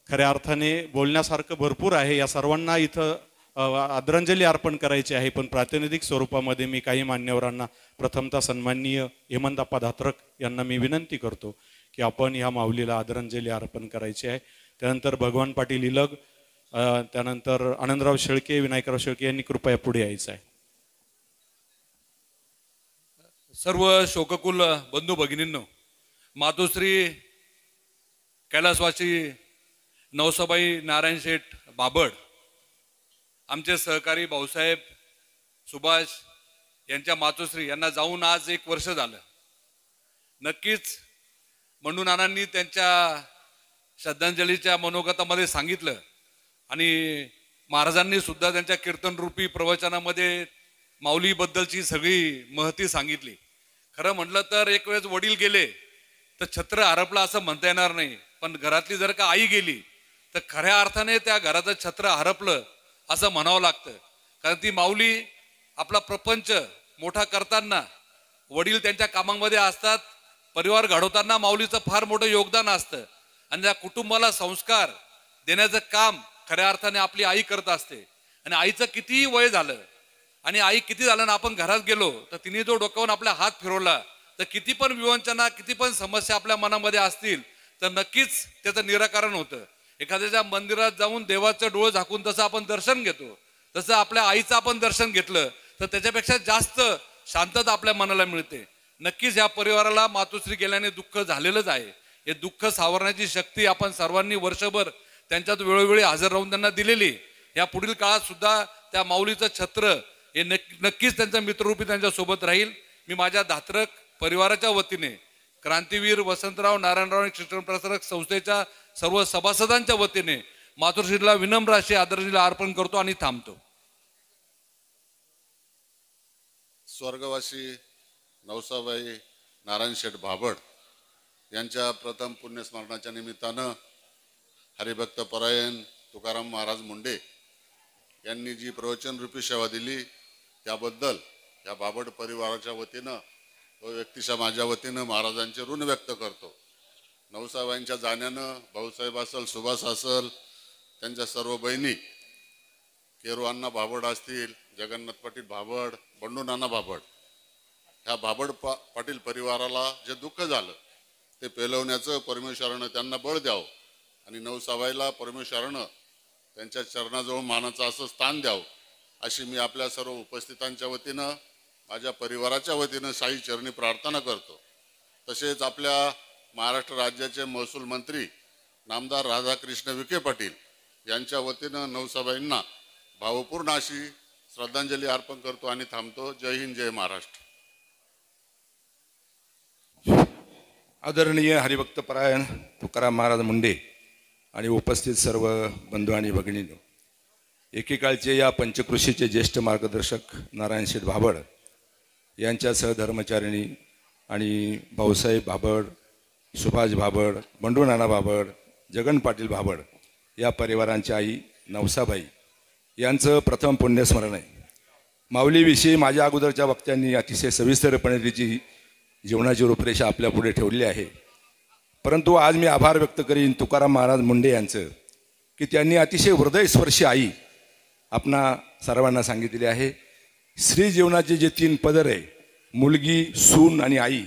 खऱ्या अर्थाने बोलण्यासारखं भरपूर आहे. या सर्वांना इथं आदरांजली अर्पण करायची आहे. पण प्रातिनिधिक स्वरूपामध्ये मी काही मान्यवरांना, प्रथमतः सन्माननीय हेमंतप्पा धात्रक यांना मी विनंती करतो की आपण ह्या माऊलीला आदरांजली अर्पण करायची आहे. त्यानंतर भगवान पाटील इलग, त्यानंतर आनंदराव शेळके, विनायकराव शेळके यांनी कृपया पुढे यायचं आहे. सर्व शोककुल बंधू भगिनींनो, मातोश्री कैलासवासी नवसाबाई नारायण शेठ बाबड, आमचे सहकारी भाऊसाहेब सुभाष यांच्या मातोश्री यांना जाऊन आज 1 वर्ष झालं. नक्कीच बंडू नानांनी त्यांच्या श्रद्धांजलीच्या मनोगतामध्ये सांगितलं आणि महाराजांनी सुद्धा त्यांच्या कीर्तनरूपी प्रवचनामध्ये माऊलीबद्दलची सगळी महती सांगितली. खरं म्हटलं तर एक वेळेस वडील गेले तर छत्र हरपला असं म्हणता येणार नाही, पण घरातली जर का आई गेली तर खऱ्या अर्थाने त्या घराचं छत्र हरपलं असं म्हणावं लागतं. कारण ती माऊली आपला प्रपंच मोठा करताना वडील त्यांच्या कामामध्ये असतात, परिवार घडवताना माऊलीचं फार मोठं योगदान असतं आणि त्या कुटुंबाला संस्कार देण्याचं काम खऱ्या अर्थाने आपली आई करत असते. आणि आईचं कितीही वय झालं आणि आई किती झालं ना, आपण घरात गेलो तर तिने जो डोक्यावरून आपला हात फिरवला तर किती पण विवंचना, किती पण समस्या आपल्या मनामध्ये असतील तर नक्कीच त्याचं निराकरण होतं. एखाद्याच्या मंदिरात जाऊन देवाचं डोळं झाकून जसं आपण दर्शन घेतो, तसं आपल्या आईचं आपण दर्शन घेतलं तर त्याच्यापेक्षा जास्त शांतता आपल्या मनाला मिळते. नक्कीच या परिवाराला मातोश्री गेल्याने दुःख झालेलंच आहे. हे दुःख सावरण्याची शक्ती आपण सर्वांनी वर्षभर त्यांच्यात वेळोवेळी हजर राहून त्यांना दिलेली. या पुढील काळात सुद्धा त्या माऊलीचं छत्र हे नक्कीच त्यांच्या मित्ररूपी त्यांच्या सोबत राहील. मी माझ्या धात्रक परिवाराच्या वतीने, क्रांतीवीर वसंतराव नारायणराव आणि शिक्षण प्रसारक संस्थेच्या सर्व सभासदांच्या वतीने मातोश्रीला विनम्र अशी आदरांजली अर्पण करतो आणि थांबतो. स्वर्गवासी नवसाबाई नारायण शेठ बाबड यांच्या प्रथम पुण्यस्मरणाच्या निमित्तानं हरिभक्त परायण तुकाराम महाराज मुंडे यांनी जी प्रवचनरूपी सेवा दिली त्याबद्दल या बाबड परिवाराच्या वतीनं व व्यक्तीच्या माझ्या वतीनं महाराजांचे ऋण व्यक्त करतो. नवसाबाईंच्या जाण्यानं भाऊसाहेब असल, सुभाष असल, त्यांच्या सर्व बहिणी केरू अण्णा बाबड असतील, जगन्नाथ पाटील बाबड, बंडू नाना बाबड, ह्या बाबड पाटील परिवाराला जे दुःख झालं ते पेलवण्याचं परमेश्वरानं त्यांना बळ द्यावं आणि नवसाबाईला परमेश्वरानं त्यांच्या चरणाजवळ मानाचं असं स्थान द्यावं अशी मी आपल्या सर्व उपस्थितांच्या वतीनं, माझ्या परिवाराच्या वतीनं साई चरणी प्रार्थना करतो. तसेच आपल्या महाराष्ट्र राज्याचे महसूल मंत्री नामदार राधाकृष्ण विखे पाटील यांच्या वतीनं नवसाबाईंना भावपूर्ण अशी श्रद्धांजली अर्पण करतो आणि थांबतो. जय हिंद, जय महाराष्ट्र. आदरणीय हरिभक्त परायण तुकाराम महाराज मुंडे आणि उपस्थित सर्व बंधू आणि भगिनींनो, एकेकाळचे या पंचकृषीचे ज्येष्ठ मार्गदर्शक नारायण शेठ बाबड यांच्या सहधर्मचारिणी आणि भाऊसाहेब बाबड, सुभाष बाबड, बंडू नाना बाबड, जगन पाटील बाबड या परिवारांची आई नवसाबाई यांचं प्रथम पुण्यस्मरण आहे. माऊलीविषयी माझ्या अगोदरच्या वक्त्यांनी अतिशय सविस्तरपणे तिची जीवनाची रूपरेषा आपल्या पुढे ठेवली आहे. परंतु आज मी आभार व्यक्त करीन तुकाराम महाराज मुंडे यांचं की त्यांनी अतिशय हृदयस्पर्शी आई आपणा सर्वांना सांगितले आहे. स्त्री जीवनाचे जे 3 पदर आहे, मुलगी, सून आणि आई,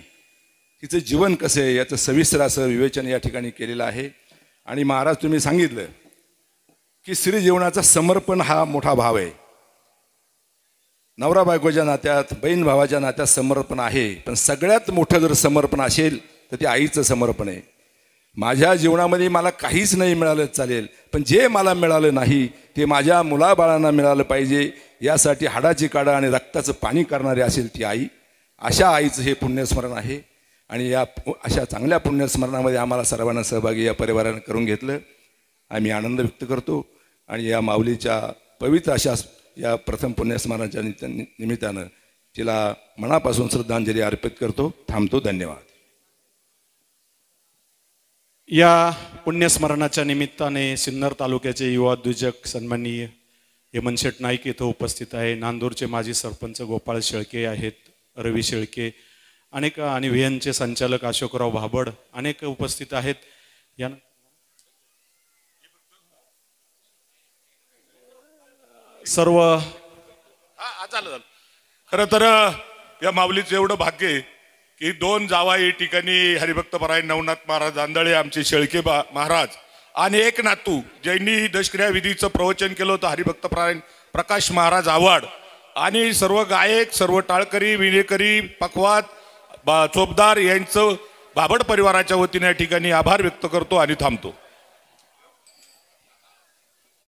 तिचं जीवन कसं आहे याचं सविस्तर असं विवेचन या ठिकाणी केलेलं आहे. आणि महाराज तुम्ही सांगितलं की स्त्री जीवनाचा समर्पण हा मोठा भाव आहे. नवरा बायकोच्या नात्यात, बहीण भावाच्या नात्यात समर्पण आहे, पण सगळ्यात मोठं जर समर्पण असेल तर ते आईचं समर्पण आहे. माझ्या जीवनामध्ये मला काहीच नाही मिळालं चालेल, पण जे मला मिळालं नाही ते माझ्या मुलाबाळांना मिळालं पाहिजे यासाठी हाडाची काढा आणि रक्ताचं पाणी करणारी असेल ती आई. अशा आईचं हे पुण्यस्मरण आहे. आणि या अशा चांगल्या पुण्यस्मरणामध्ये आम्हाला सर्वांना सहभागी या परिवारानं करून घेतलं. आम्ही आनंद व्यक्त करतो आणि या माऊलीच्या पवित्र अशा या प्रथम पुण्यस्मरणाच्या निमित्तानं तिला मनापासून श्रद्धांजली अर्पित करतो. थांबतो. धन्यवाद. या पुण्यस्मरणाच्या निमित्ताने सिन्नर तालुक्याचे युवा उद्योजक सन्माननीय हेमंतशेठ नाईक इथं उपस्थित आहे, नांदूरचे माजी सरपंच गोपाळ शेळके आहेत, रवी शेळके अनेक, आणि व्हीएनचे संचालक अशोकराव भाबड अनेक उपस्थित आहेत. या सर्व चालेल. खरं तर या माऊलीचं एवढं भाग्य आहे की 2 जावाई ठिकाणी हरिभक्तपरायण नवनाथ महाराज आंधळे आमचे शेळके महाराज आणि 1 नातू ज्यांनी दशक्रिया विधीचं प्रवचन केलं होतं हरिभक्तपरायण प्रकाश महाराज आव्हाड, आणि सर्व गायक, सर्व टाळकरी, विणेकरी, पखवाद, चोपदार यांचं भाबड परिवाराच्या वतीने या ठिकाणी आभार व्यक्त करतो आणि थांबतो.